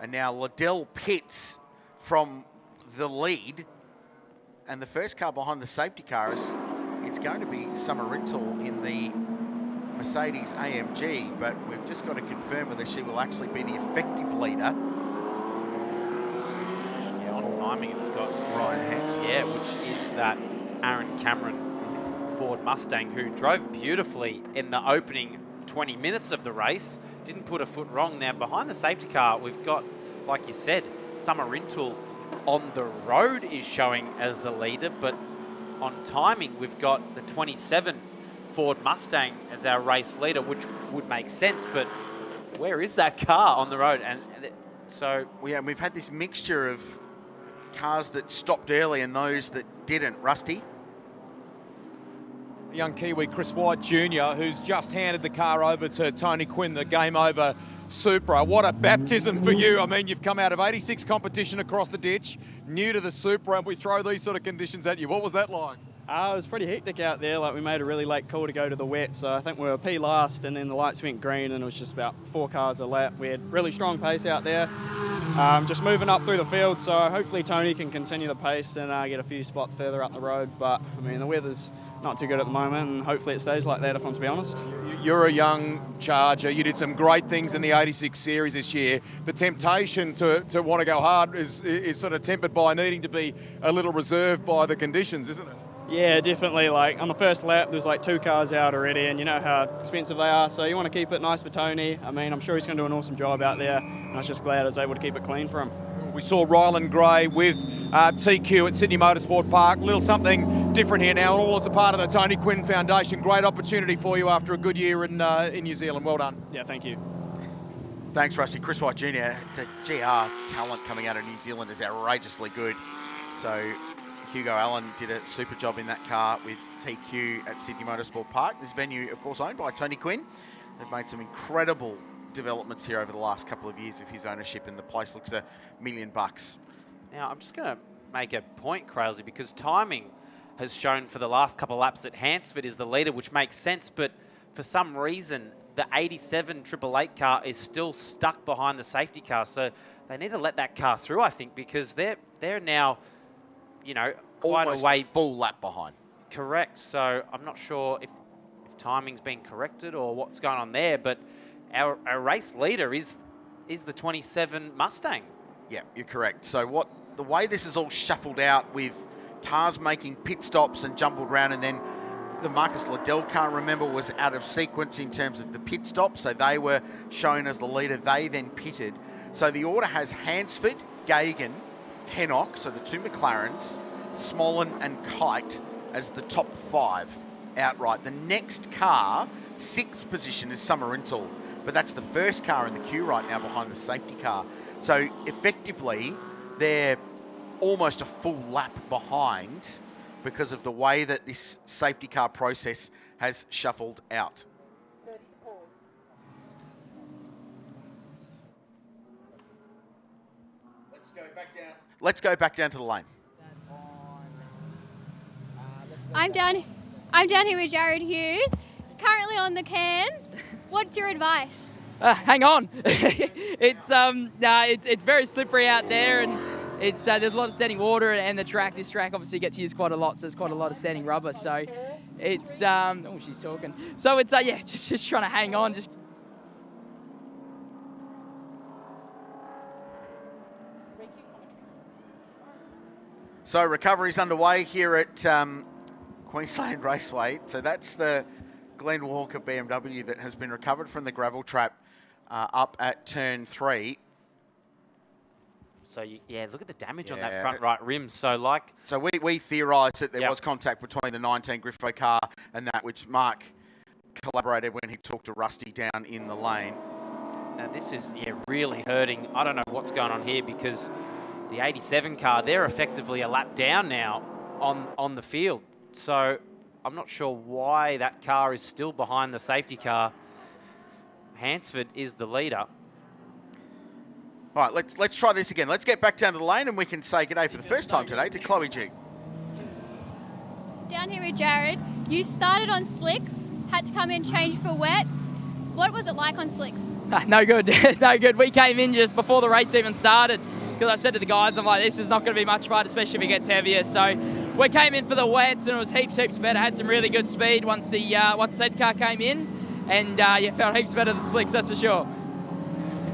And now Liddell pits from the lead, and the first car behind the safety car is going to be Summer Rintoul in the Mercedes AMG, but we've just got to confirm whether she will actually be the effective leader. Yeah, on timing it's got Ryan Hansford. Yeah, which is that Aaron Cameron Ford Mustang who drove beautifully in the opening 20 minutes of the race, didn't put a foot wrong. Now behind the safety car we've got, like you said, Summer Rintoul on the road is showing as a leader, but on timing we've got the 27 Ford Mustang as our race leader, which would make sense, but where is that car on the road? And so we've had this mixture of cars that stopped early and those that didn't. Rusty? Young Kiwi Chris White Jr., who's just handed the car over to Tony Quinn, the Game Over Supra. What a baptism for you. I mean, you've come out of 86 competition across the ditch, new to the Supra, and we throw these sort of conditions at you. What was that like? It was pretty hectic out there. Like, we made a really late call to go to the wet, so I think we were P last, and then the lights went green, and it was just about 4 cars a lap. We had really strong pace out there, just moving up through the field, so hopefully Tony can continue the pace and get a few spots further up the road. But, I mean, the weather's not too good at the moment, and hopefully it stays like that, if I'm to be honest. You're a young charger. You did some great things in the 86 series this year. The temptation to want to go hard is sort of tempered by needing to be a little reserved by the conditions, isn't it? Yeah, definitely. Like, on the first lap, there's like 2 cars out already, and you know how expensive they are, so you want to keep it nice for Tony. I mean, I'm sure he's going to do an awesome job out there, and I was just glad I was able to keep it clean for him. We saw Ryland Gray with TQ at Sydney Motorsport Park. A little something different here now, all as a part of the Tony Quinn Foundation. Great opportunity for you after a good year in New Zealand. Well done. Yeah, thank you. Thanks, Rusty. Chris White Jr., the GR talent coming out of New Zealand is outrageously good. So Hugo Allen did a super job in that car with TQ at Sydney Motorsport Park. This venue, of course, owned by Tony Quinn. They've made some incredible developments here over the last couple of years of his ownership, and the place looks $1 million. Now, I'm just going to make a point, Crailsy, because timing has shown for the last couple of laps that Hansford is the leader, which makes sense, but for some reason, the 87 888 car is still stuck behind the safety car, so they need to let that car through, I think, because they're now, you know, quite almost a way full lap behind. Correct. So I'm not sure if timing's been corrected or what's going on there, but our race leader is the 27 Mustang. Yeah, you're correct. So the way this is all shuffled out with cars making pit stops and jumbled around, and then the Marcus Liddell car, remember, was out of sequence in terms of the pit stop, so they were shown as the leader. They then pitted. So the order has Hansford, Gagan, Hennock, so the 2 McLarens, Smollen and Kite as the top 5 outright. The next car, 6th position, is Summer Rintoul, but that's the first car in the queue right now behind the safety car. So effectively, they're almost a full lap behind because of the way that this safety car process has shuffled out. let's go back down to the lane. I'm down here with Jared Hughes, currently on the cans. What's your advice? Hang on. It's very slippery out there, and there's a lot of standing water, and this track obviously gets used quite a lot, so there's quite a lot of standing rubber. So it's oh, she's talking. So it's just trying to hang on. So recovery's underway here at Queensland Raceway. So that's the Glenn Walker BMW that has been recovered from the gravel trap up at turn 3. So, yeah, look at the damage on that front right rim. So, we theorised that there was contact between the 19 Griffo car and that, which Mark collaborated when he talked to Rusty down in the lane. Now, this is, really hurting. I don't know what's going on here because the 87 car, they're effectively a lap down now on the field. So, I'm not sure why that car is still behind the safety car. Hansford is the leader. All right, let's try this again. Let's get back down to the lane and we can say g'day for the first time today to Chloe G. Down here with Jared. You started on slicks, had to come in change for wets. What was it like on slicks? No good, no good. We came in just before the race even started because I said to the guys, I'm like, this is not going to be much fun, especially if it gets heavier. So we came in for the wets and it was heaps better. Had some really good speed once the safety car came in, and felt heaps better than slicks, that's for sure.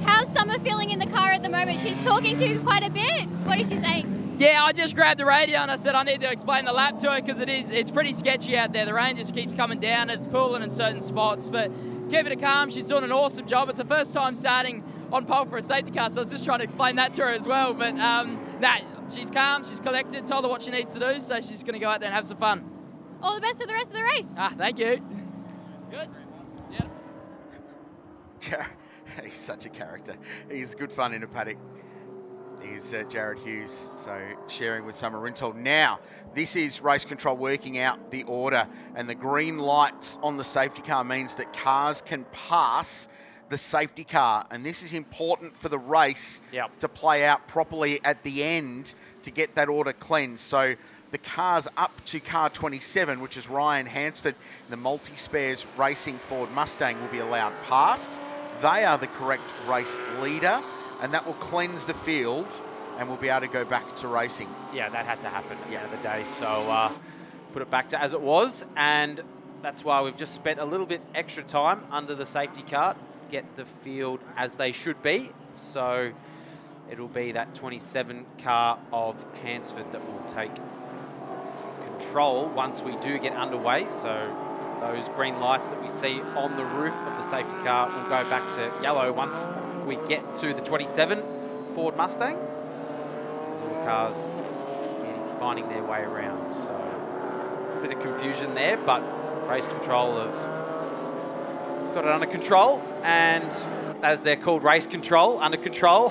How's Summer feeling in the car at the moment? She's talking to you quite a bit. What is she saying? Yeah, I just grabbed the radio and I said I need to explain the lap to her because it's pretty sketchy out there. The rain just keeps coming down. It's pooling in certain spots, but keeping it calm. She's doing an awesome job. It's the first time starting on pole for a safety car, so I was just trying to explain that to her as well. But she's calm, she's collected, told her what she needs to do, so she's going to go out there and have some fun. All the best for the rest of the race. Thank you. Good. Yeah. He's such a character. He's good fun in a paddock. He's Jared Hughes, so sharing with Summer Rintoul. Now, this is race control working out the order, and the green lights on the safety car means that cars can pass the safety car, and this is important for the race to play out properly at the end to get that order cleansed. So the cars up to car 27, which is Ryan Hansford, the multi-spares racing Ford Mustang, will be allowed past. They are the correct race leader, and that will cleanse the field and we'll be able to go back to racing. Yeah, that had to happen at the end of the day. So put it back to as it was, and that's why we've just spent a little bit extra time under the safety car, get the field as they should be. So it'll be that 27 car of Hansford that will take control once we do get underway. So those green lights that we see on the roof of the safety car will go back to yellow once we get to the 27 Ford Mustang. As all the cars finding their way around. So a bit of confusion there, but race control have got it under control, and as they're called, race control, under control.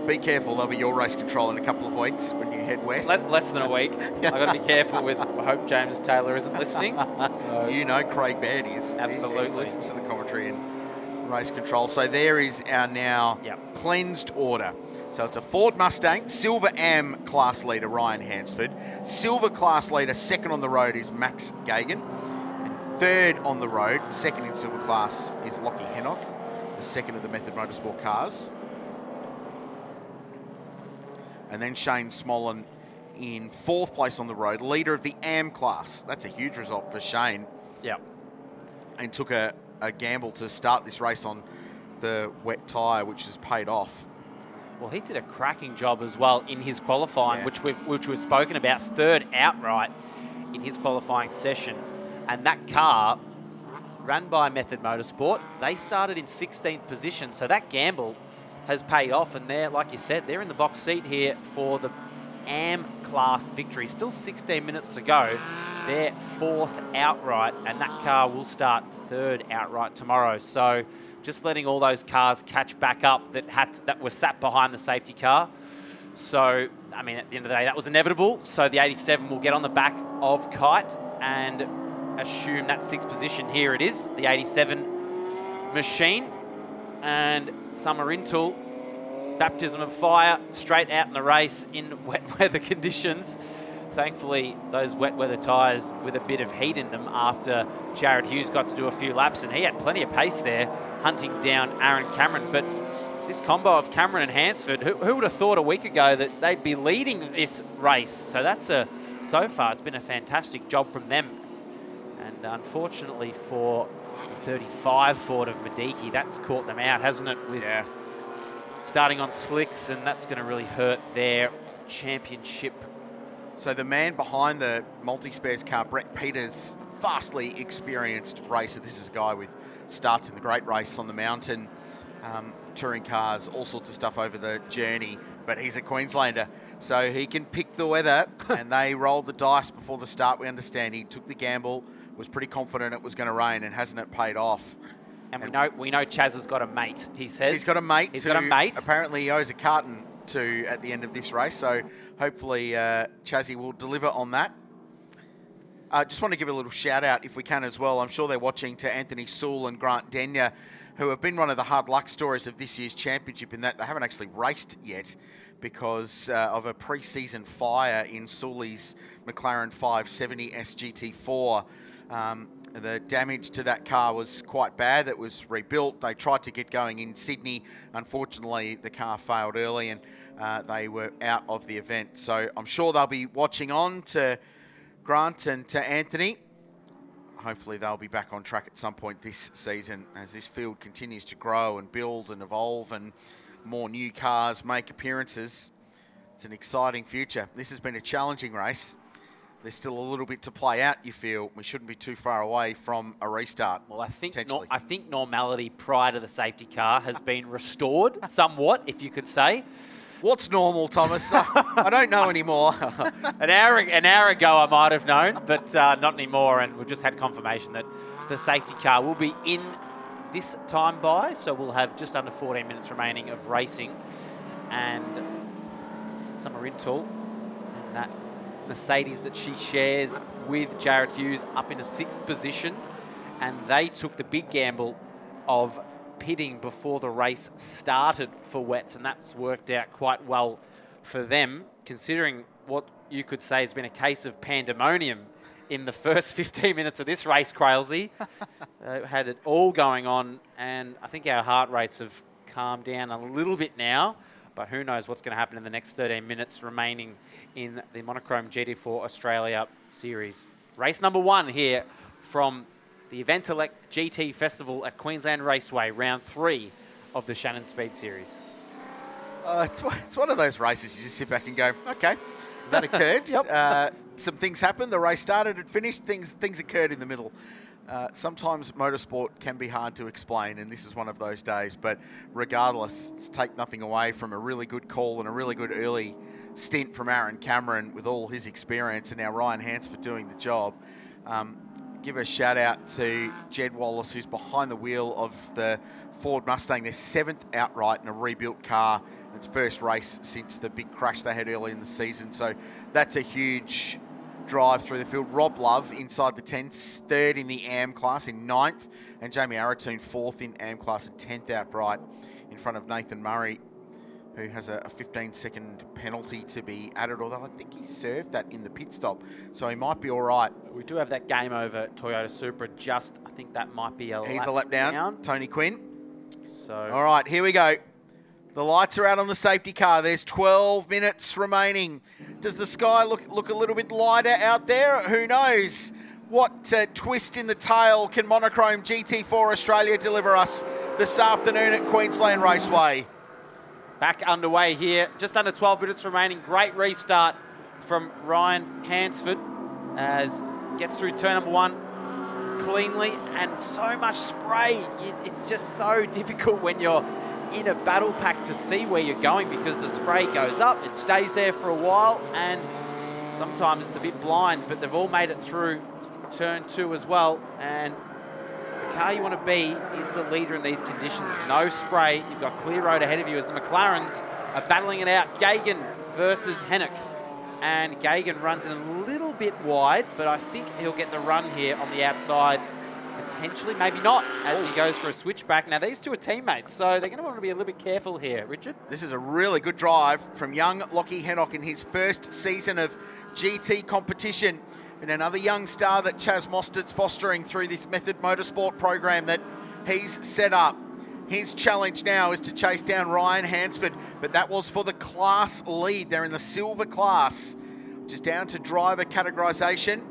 Be careful, there'll be your race control in a couple of weeks when you head west. Less than a week. I've got to be careful with, I hope James Taylor isn't listening. So. You know Craig Baird is. Absolutely. He listens to the commentary and race control. So there is our now cleansed order. So it's a Ford Mustang, Silver Am class leader Ryan Hansford. Silver class leader, second on the road, is Max Gagan. And third on the road, second in silver class, is Lockie Hennock, the second of the Method Motorsport cars. And then Shane Smollen in fourth place on the road, leader of the AM class. That's a huge result for Shane. Yeah. And took a gamble to start this race on the wet tyre, which has paid off. Well, he did a cracking job as well in his qualifying, which we've spoken about, third outright in his qualifying session. And that car, run by Method Motorsport, they started in 16th position. So that gamble has paid off, and they're, like you said, they're in the box seat here for the AM class victory. Still 16 minutes to go. They're fourth outright, and that car will start third outright tomorrow. So just letting all those cars catch back up that were sat behind the safety car. So, I mean, at the end of the day, that was inevitable. So the 87 will get on the back of Kite and assume that sixth position. Here it is, the 87 machine. And Summer Rintoul baptism of fire straight out in the race in wet weather conditions. Thankfully, those wet weather tyres with a bit of heat in them after Jared Hughes got to do a few laps, and he had plenty of pace there, hunting down Aaron Cameron. But this combo of Cameron and Hansford, who would have thought a week ago that they'd be leading this race? So that's so far, it's been a fantastic job from them. And unfortunately for the 35 Ford of Mediki, that's caught them out, hasn't it? With starting on slicks, and that's going to really hurt their championship. So the man behind the multi-spares car, Brett Peters, vastly experienced racer. This is a guy with starts in the great race on the mountain, touring cars, all sorts of stuff over the journey, but he's a Queenslander, so he can pick the weather, and they rolled the dice before the start, we understand. He took the gamble, was pretty confident it was going to rain, and hasn't it paid off? And we know Chaz has got a mate, he says. He's got a mate. He's got a mate. Apparently he owes a carton to at the end of this race, so hopefully Chazzy will deliver on that. I just want to give a little shout out, if we can as well. I'm sure they're watching, to Anthony Sewell and Grant Denyer, who have been one of the hard luck stories of this year's championship, in that they haven't actually raced yet because of a pre-season fire in Sully's McLaren 570 SGT4. The damage to that car was quite bad. It was rebuilt. They tried to get going in Sydney. Unfortunately, the car failed early, and they were out of the event. So I'm sure they'll be watching on to Grant and to Anthony. Hopefully they'll be back on track at some point this season as this field continues to grow and build and evolve and more new cars make appearances. It's an exciting future. This has been a challenging race. There's still a little bit to play out, you feel. We shouldn't be too far away from a restart. Well, I think normality prior to the safety car has been restored somewhat, if you could say. What's normal, Thomas? I don't know anymore. An hour ago I might have known, but not anymore. And we've just had confirmation that the safety car will be in this time by, so we'll have just under 14 minutes remaining of racing. And Summer Rintoul and that Mercedes that she shares with Jared Hughes up in a 6th position, and they took the big gamble of pitting before the race started for wets, and that's worked out quite well for them, considering what you could say has been a case of pandemonium in the first 15 minutes of this race, Crailsy. Had it all going on, and I think our heart rates have calmed down a little bit now, but who knows what's going to happen in the next 13 minutes remaining in the Monochrome GT4 Australia series. Race number 1 here from the EVENTelec GT Festival at Queensland Raceway, round 3 of the Shannons Speed Series. It's one of those races you just sit back and go, okay, that occurred. Some things happened, the race started, it finished, things occurred in the middle. Sometimes motorsport can be hard to explain, and this is one of those days, but regardless, it's take nothing away from a really good call and a really good early stint from Aaron Cameron with all his experience, and now Ryan Hansford doing the job. Give a shout out to Jed Wallace, who's behind the wheel of the Ford Mustang, their 7th outright in a rebuilt car. Its first race since the big crash they had early in the season. So that's a huge drive through the field. Rob Love inside the 10s, 3rd in the AM class in 9th, and Jamie Aratoon 4th in AM class and 10th outright in front of Nathan Murray, who has a 15-second penalty to be added, although I think he served that in the pit stop, so he might be all right. We do have that game over Toyota Supra, I think that might be He's a lap down, Tony Quinn. So, all right, here we go. The lights are out on the safety car. There's 12 minutes remaining. Does the sky look a little bit lighter out there? Who knows? What twist in the tail can Monochrome GT4 Australia deliver us this afternoon at Queensland Raceway? Back underway here, just under 12 minutes remaining. Great restart from Ryan Hansford as gets through turn number 1 cleanly, and so much spray. It's just so difficult when you're in a battle pack to see where you're going, because the spray goes up, it stays there for a while, and sometimes it's a bit blind, but they've all made it through turn 2 as well. And the car you want to be is the leader in these conditions. No spray, you've got clear road ahead of you as the McLarens are battling it out. Gagan versus Hennick, and Gagan runs in a little bit wide, but I think he'll get the run here on the outside Potentially, maybe not, as he goes for a switchback. Now, these two are teammates, so they're going to want to be a little bit careful here. Richard? This is a really good drive from young Lachie Hennock in his first season of GT competition. And another young star that Chaz Mostert's fostering through this Method Motorsport program that he's set up. His challenge now is to chase down Ryan Hansford, but that was for the class lead. They're in the silver class, which is down to driver categorisation.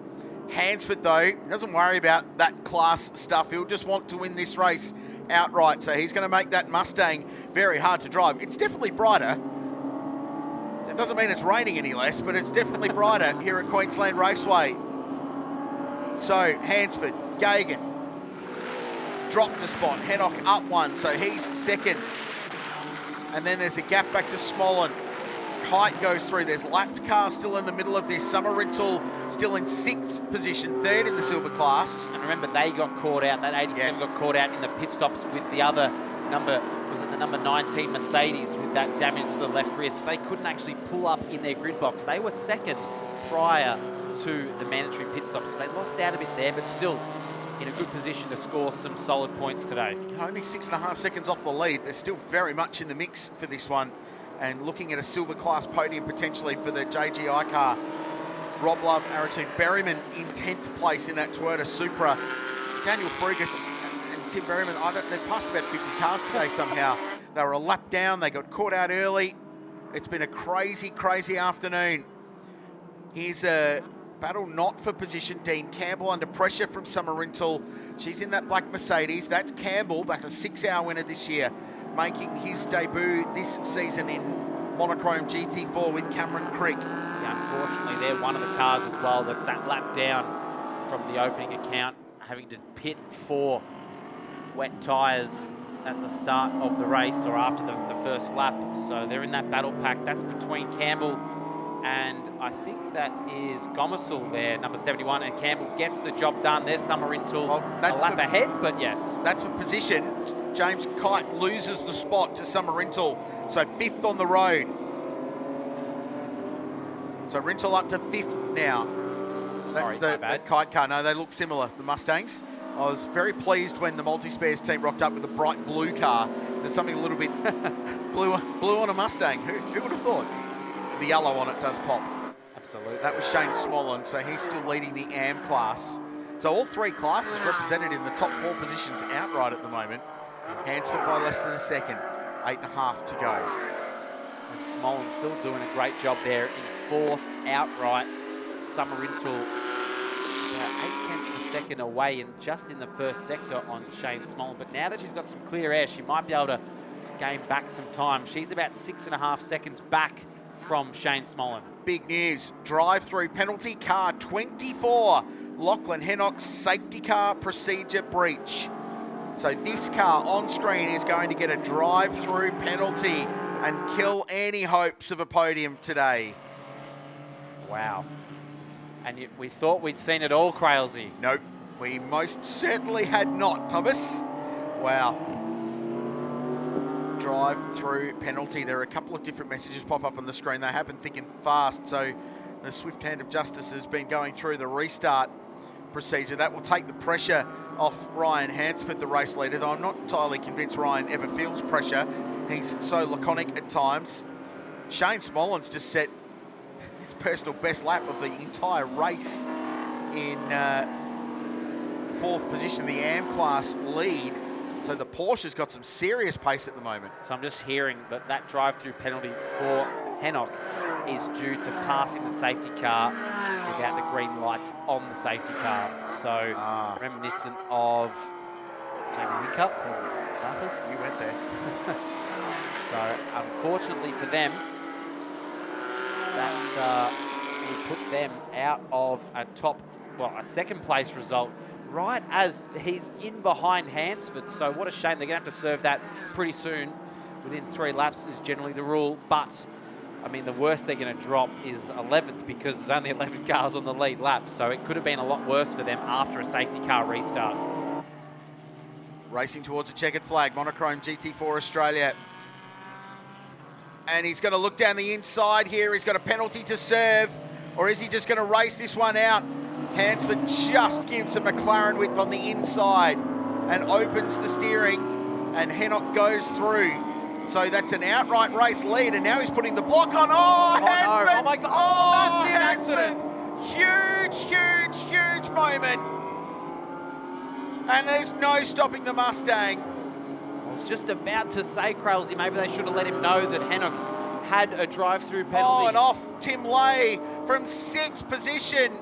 Hansford, though, doesn't worry about that class stuff. He'll just want to win this race outright. So he's going to make that Mustang very hard to drive. It's definitely brighter. It doesn't mean it's raining any less, but it's definitely brighter here at Queensland Raceway. So Hansford, Gagan, dropped a spot. Hennock up one, so he's second. And then there's a gap back to Smollen. Kite goes through. There's lapped cars still in the middle of this. Summer Rental still in 6th position, 3rd in the silver class. And remember, they got caught out. That 87 got caught out in the pit stops with the other number, was it the number 19 Mercedes with that damage to the left wrist. They couldn't actually pull up in their grid box. They were second prior to the mandatory pit stops. So they lost out a bit there, but still in a good position to score some solid points today. Only 6.5 seconds off the lead. They're still very much in the mix for this one. And looking at a silver class podium potentially for the JGI car. Rob Love, Aratoon Berryman in 10th place in that Toyota Supra. Daniel Frigas and Tim Berryman, they've passed about 50 cars today somehow. They were a lap down, they got caught out early. It's been a crazy, crazy afternoon. Here's a battle not for position. Dean Campbell under pressure from Summer Rental. She's in that black Mercedes. That's Campbell, back a 6-hour winner this year, making his debut this season in Monochrome GT4 with Cameron Crick. Yeah, unfortunately, they're one of the cars as well that's that lap down from the opening account, having to pit for wet tyres at the start of the race or after the first lap. So they're in that battle pack. That's between Campbell and I think that is Gomersall there, number 71, and Campbell gets the job done. There's Summer Rental a lap ahead, but yes. That's for position. James Kite loses the spot to Summer Rental, so 5th on the road. So Rental up to 5th now. Sorry, that's the Kite car. No, they look similar, the Mustangs. I was very pleased when the multi-spares team rocked up with a bright blue car. There's something a little bit blue on a Mustang. Who would have thought? The yellow on it does pop. Absolutely. That was Shane Smollen, so he's still leading the AM class. So all 3 classes represented in the top 4 positions outright at the moment. Hansford by less than a second. 8.5 to go. And Smollen still doing a great job there in 4th outright. Summer Rental about 0.8 of a second away and just in the first sector on Shane Smollen. But now that she's got some clear air, she might be able to gain back some time. She's about 6.5 seconds back from Shane Smollen. Big news, drive-through penalty, car 24. Lachlan Hennock's safety car procedure breach. So this car on screen is going to get a drive-through penalty and kill any hopes of a podium today. Wow. And we thought we'd seen it all, Crailsy. Nope, we most certainly had not, Thomas. Wow. Drive-through penalty. There are a couple of different messages pop up on the screen. They happen thick and fast, so the swift hand of justice has been going through the restart procedure. That will take the pressure off Ryan Hansford, the race leader, though I'm not entirely convinced Ryan ever feels pressure. He's so laconic at times. Shane Smollen's just set his personal best lap of the entire race in 4th position, the AM class lead. So the Porsche's got some serious pace at the moment. So I'm just hearing that that drive-through penalty for Hennock is due to passing the safety car without the green lights on the safety car. So reminiscent of Jamie Whincup or Bathurst. You went there. So unfortunately for them, that will put them out of a second place result right as he's in behind Hansford. So what a shame. They're going to have to serve that pretty soon. Within 3 laps is generally the rule. But, I mean, the worst they're going to drop is 11th because there's only 11 cars on the lead lap. So it could have been a lot worse for them after a safety car restart. Racing towards a checkered flag, Monochrome GT4 Australia. And he's going to look down the inside here. He's got a penalty to serve. Or is he just going to race this one out? Hansford just gives a McLaren whip on the inside and opens the steering, and Hennock goes through. So that's an outright race lead, and now he's putting the block on. Oh, Hansford! No. Oh my God! Oh, Massive Hansford! Huge moment. And there's no stopping the Mustang. I was just about to say, Crailsy, maybe they should have let him know that Hennock had a drive-through penalty. Oh, and off Tim Lay from 6th position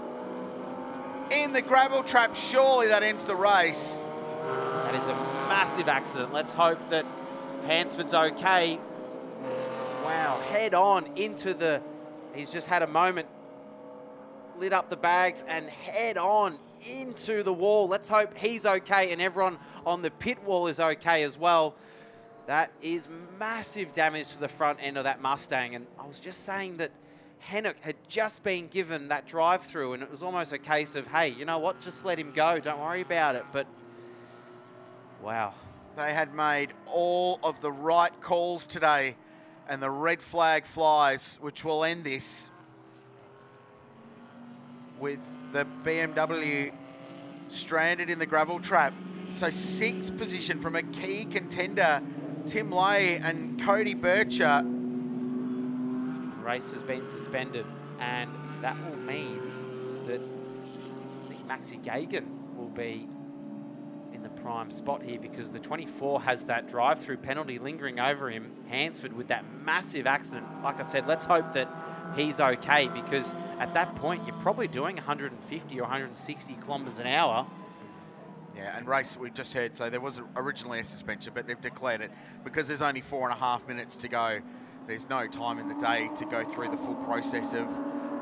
in the gravel trap. Surely that ends the race. That is a massive accident. Let's hope that Hansford's okay. Wow, head on into the... He's just had a moment, lit up the bags and head on into the wall. Let's hope he's okay and everyone on the pit wall is okay as well. That is massive damage to the front end of that Mustang. And I was just saying that Hennock had just been given that drive-through, and it was almost a case of, hey, you know what, just let him go, don't worry about it. But wow. They had made all of the right calls today, and the red flag flies, which will end this with the BMW stranded in the gravel trap. So 6th position from a key contender, Tim Lay and Cody Bircher. Race has been suspended, and that will mean that I think Maxi Gagan will be in the prime spot here, because the 24 has that drive-through penalty lingering over him. Hansford with that massive accident. Like I said, let's hope that he's okay, because at that point you're probably doing 150 or 160 kilometres an hour. Yeah, and race, we just heard, so there was originally a suspension, but they've declared it because there's only 4.5 minutes to go. There's no time in the day to go through the full process of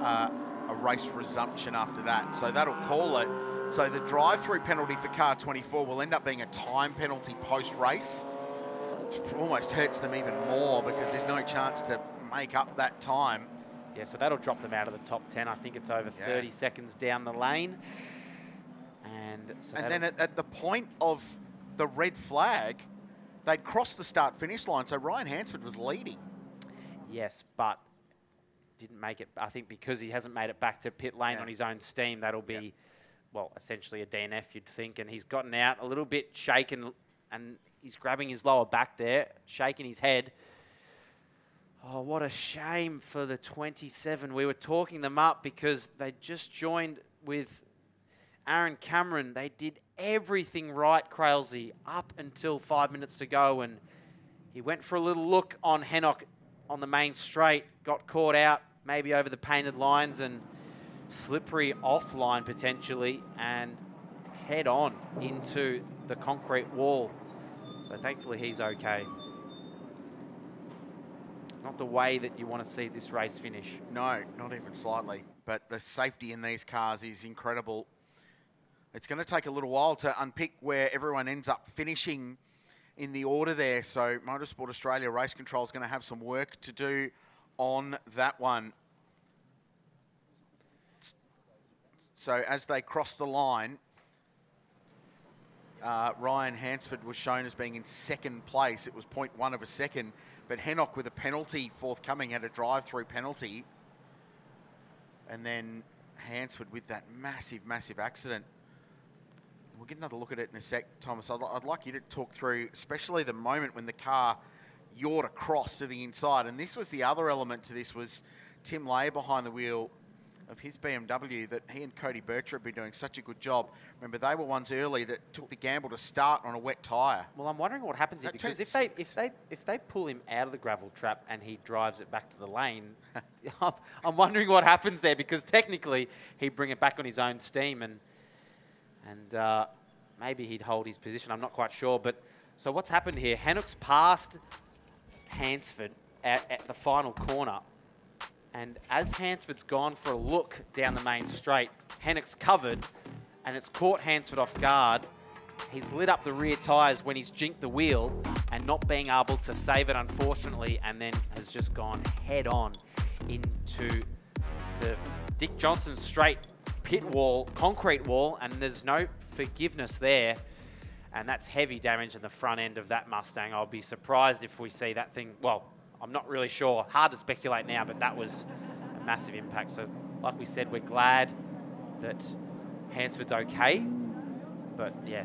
a race resumption after that. So that'll call it. So the drive-through penalty for car 24 will end up being a time penalty post-race. It almost hurts them even more because there's no chance to make up that time. Yeah, so that'll drop them out of the top 10. I think it's over 30 seconds down the lane. And then at the point of the red flag, they'd crossed the start-finish line, so Ryan Hansford was leading. Yes, but didn't make it. I think because he hasn't made it back to pit lane on his own steam, that'll be, well, essentially a DNF, you'd think. And he's gotten out a little bit shaken, and he's grabbing his lower back there, shaking his head. Oh, what a shame for the 27. We were talking them up because they just joined with Aaron Cameron. They did everything right, Crailsy, up until 5 minutes to go, and he went for a little look on Hennock on the main straight, got caught out, maybe over the painted lines and slippery offline potentially, and head on into the concrete wall. So thankfully he's okay. Not the way that you want to see this race finish. No, not even slightly. But the safety in these cars is incredible. It's going to take a little while to unpick where everyone ends up finishing in the order there. So Motorsport Australia Race Control is going to have some work to do on that one. So as they cross the line, Ryan Hansford was shown as being in 2nd place. It was 0.1 of a second. But Hennock with a penalty forthcoming had a drive-through penalty. And then Hansford with that massive, massive accident. We'll get another look at it in a sec, Thomas. I'd like you to talk through, especially the moment when the car yawed across to the inside. And this was the other element to this, was Tim Lay behind the wheel of his BMW, that he and Cody Bircher have been doing such a good job. Remember, they were ones early that took the gamble to start on a wet tyre. Well, I'm wondering what happens here, because if they pull him out of the gravel trap and he drives it back to the lane, I'm wondering what happens there, because technically he'd bring it back on his own steam and maybe he'd hold his position. I'm not quite sure. But so what's happened here? Hennock's passed Hansford at the final corner. And as Hansford's gone for a look down the main straight, Hennock's covered, and it's caught Hansford off guard. He's lit up the rear tyres when he's jinked the wheel and not being able to save it, unfortunately, and then has just gone head on into the Dick Johnson straight pit wall, concrete wall, and there's no forgiveness there. And that's heavy damage in the front end of that Mustang. I'll be surprised if we see that thing, well, I'm not really sure. Hard to speculate now, but that was a massive impact. So like we said, we're glad that Hansford's okay. But yeah,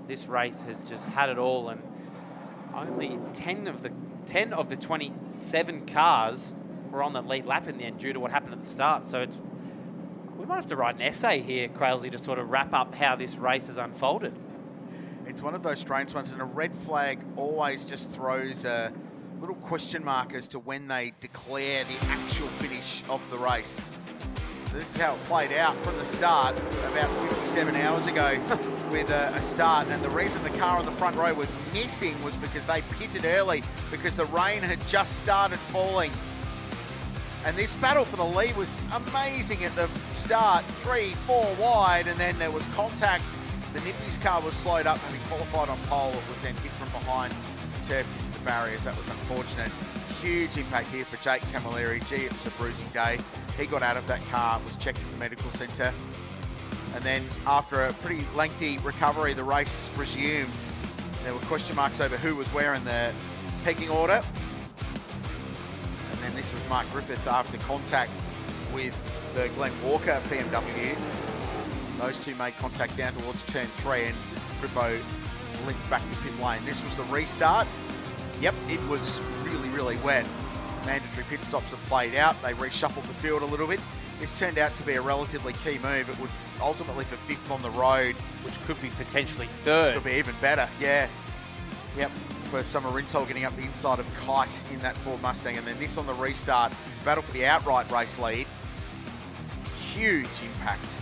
this race has just had it all, and only 10 of the 27 cars were on the lead lap in the end due to what happened at the start. So we might have to write an essay here, Crailsy, to sort of wrap up how this race has unfolded. It's one of those strange ones, and a red flag always just throws a little question mark as to when they declare the actual finish of the race. So this is how it played out from the start about 57 hours ago with a start, and the reason the car on the front row was missing was because they pitted early because the rain had just started falling. And this battle for the lead was amazing at the start, 3-4 wide, and then there was contact. The Nippy's car was slowed up, having qualified on pole. It was then hit from behind, turfed into the barriers. That was unfortunate. Huge impact here for Jake Camilleri. Gee, it was a bruising day. He got out of that car, was checked at the medical centre. And then after a pretty lengthy recovery, the race resumed. There were question marks over who was where in the pecking order. And then this was Mark Griffith after contact with the Glenn Walker BMW. Those two made contact down towards turn 3, and Griffo linked back to pit lane. This was the restart. Yep, it was really, really wet. Mandatory pit stops have played out. They reshuffled the field a little bit. This turned out to be a relatively key move. It was ultimately for 5th on the road. Which could be potentially 3rd. Could be even better, yeah. Yep, for Summer Rintol getting up the inside of Kite in that Ford Mustang. And then this on the restart, battle for the outright race lead. Huge impact.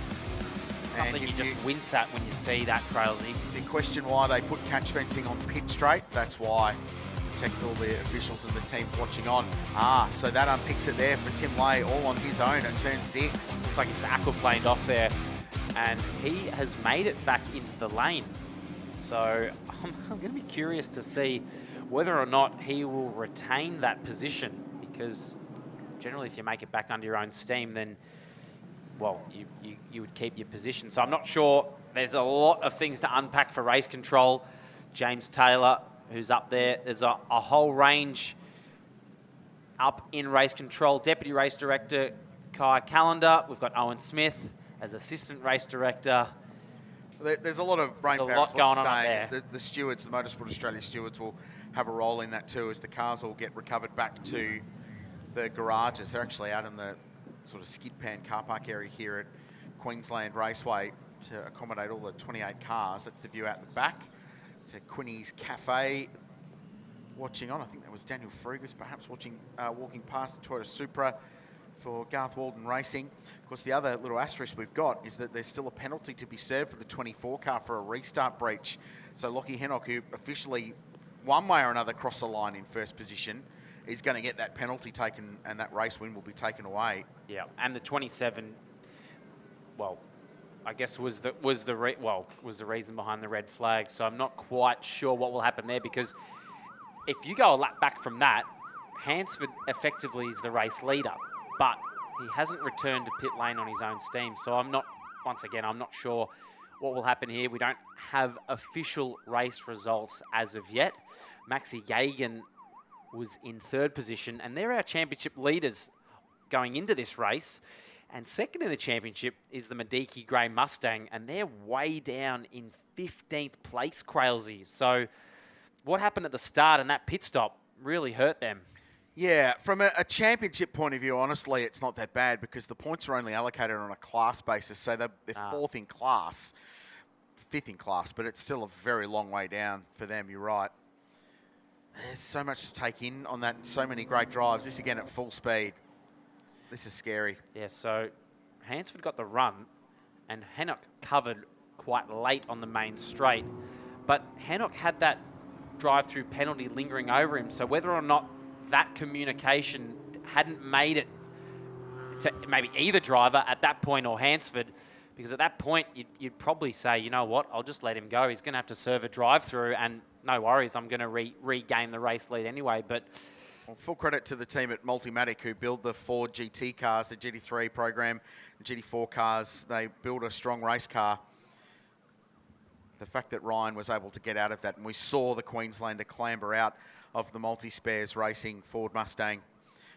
Something you just wince at when you see that, Crailsy. You question why they put catch fencing on pit straight. That's why. Protect all the officials and the team watching on. So that unpicks it there for Tim Lay, all on his own at turn 6. Looks like he's aquaplaned off there, and he has made it back into the lane. So I'm going to be curious to see whether or not he will retain that position, because generally if you make it back under your own steam, then well, you would keep your position. So I'm not sure. There's a lot of things to unpack for race control. James Taylor, who's up there. There's a whole range up in race control. Deputy Race Director Kai Callender. We've got Owen Smith as Assistant Race Director. There's a lot of brain power. There's a lot going on up there. The stewards, the Motorsport Australia stewards, will have a role in that too, as the cars all get recovered back to the garages. They're actually out in the sort of skid pan car park area here at Queensland Raceway to accommodate all the 28 cars. That's the view out the back to Quinny's Cafe. Watching on, I think that was Daniel Frugas perhaps walking past the Toyota Supra for Garth Walden Racing. Of course, the other little asterisk we've got is that there's still a penalty to be served for the 24 car for a restart breach. So Lockie Hennock, who officially one way or another crossed the line in first position, is going to get that penalty taken, and that race win will be taken away. Yeah, and the 27, well, I guess was the reason behind the red flag. So I'm not quite sure what will happen there, because if you go a lap back from that, Hansford effectively is the race leader, but he hasn't returned to pit lane on his own steam. So I'm not sure what will happen here. We don't have official race results as of yet. Maxi Gagan was in 3rd position, and they're our championship leaders going into this race. And second in the championship is the Mediki Grey Mustang, and they're way down in 15th place, Crailsy. So what happened at the start and that pit stop really hurt them. Yeah, from a championship point of view, honestly, it's not that bad, because the points are only allocated on a class basis. So they're 4th in class, 5th in class, but it's still a very long way down for them, you're right. There's so much to take in on that, and so many great drives. This again at full speed. This is scary. Yeah, so Hansford got the run, and Hennock covered quite late on the main straight. But Hennock had that drive-through penalty lingering over him, so whether or not that communication hadn't made it to maybe either driver at that point or Hansford, because at that point you'd probably say, you know what, I'll just let him go. He's going to have to serve a drive-through, and no worries, I'm going to regain the race lead anyway. But well, full credit to the team at Multimatic, who build the Ford GT cars, the GT3 program, the GT4 cars. They build a strong race car. The fact that Ryan was able to get out of that, and we saw the Queenslander clamber out of the multi-spares racing Ford Mustang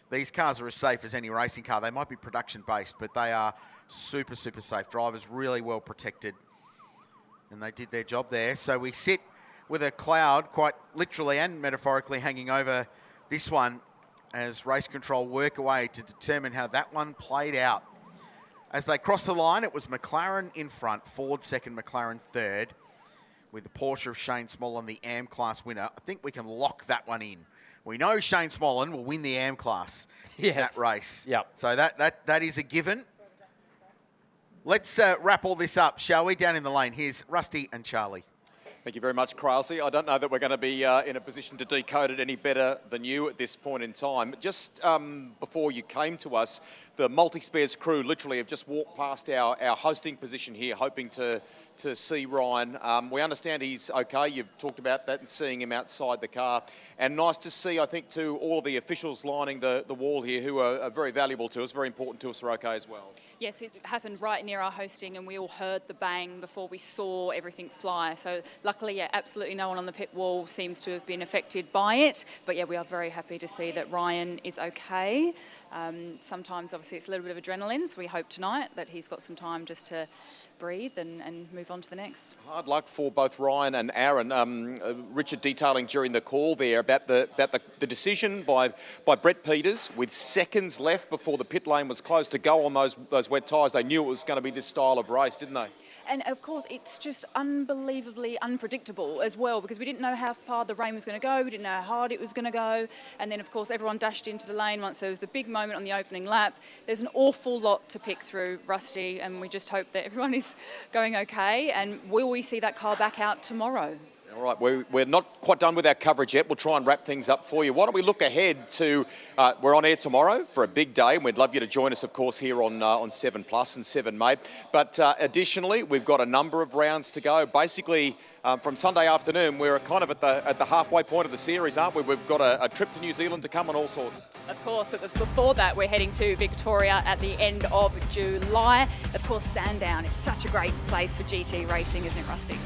these cars are as safe as any racing car. They might be production-based, but they are super, super safe. Drivers really well protected, and they did their job there. So we sit with a cloud, quite literally and metaphorically, hanging over this one as race control work away to determine how that one played out. As they crossed the line, it was McLaren in front, Ford second, McLaren third, with the Porsche of Shane Smollen, the AM class winner. I think we can lock that one in. We know Shane Smollen will win the AM class in that race. Yep. So that is a given. Let's wrap all this up, shall we? Down in the lane, here's Rusty and Charlie. Thank you very much, Krause. I don't know that we're going to be in a position to decode it any better than you at this point in time. Just before you came to us, the multi-spares crew literally have just walked past our hosting position here, hoping to see Ryan. We understand he's okay. You've talked about that and seeing him outside the car. And nice to see, I think, to all of the officials lining the wall here, who are very valuable to us, very important to us, are okay as well. Yes, it happened right near our hosting, and we all heard the bang before we saw everything fly. So luckily, yeah, absolutely no one on the pit wall seems to have been affected by it. But yeah, we are very happy to see that Ryan is okay. Sometimes, obviously, it's a little bit of adrenaline, so we hope tonight that he's got some time just to breathe and move on to the next. Hard luck for both Ryan and Aaron. Richard detailing during the call there about the decision by Brett Peters with seconds left before the pit lane was closed to go on those wet tyres. They knew it was going to be this style of race, didn't they? And of course, it's just unbelievably unpredictable as well, because we didn't know how far the rain was going to go. We didn't know how hard it was going to go. And then, of course, everyone dashed into the lane once there was the big moment on the opening lap. There's an awful lot to pick through, Rusty, and we just hope that everyone is going okay. And will we see that car back out tomorrow? All right, we're not quite done with our coverage yet. We'll try and wrap things up for you. Why don't we look ahead to, we're on air tomorrow for a big day, and we'd love you to join us, of course, here on 7 Plus and 7 May. But additionally, we've got a number of rounds to go. Basically, from Sunday afternoon, we're kind of at the halfway point of the series, aren't we? We've got a trip to New Zealand to come and all sorts. Of course, but before that, we're heading to Victoria at the end of July. Of course, Sandown is such a great place for GT racing, isn't it, Rusty?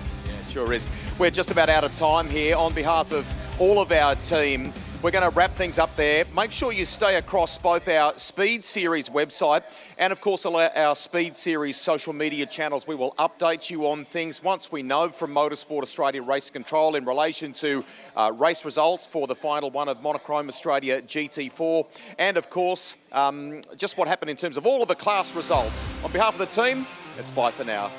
Sure is. We're just about out of time here. On behalf of all of our team, we're going to wrap things up there. Make sure you stay across both our SpeedSeries website and, of course, our SpeedSeries social media channels. We will update you on things once we know from Motorsport Australia Race Control in relation to race results for the final one of Monochrome Australia GT4. And, of course, just what happened in terms of all of the class results. On behalf of the team, it's bye for now.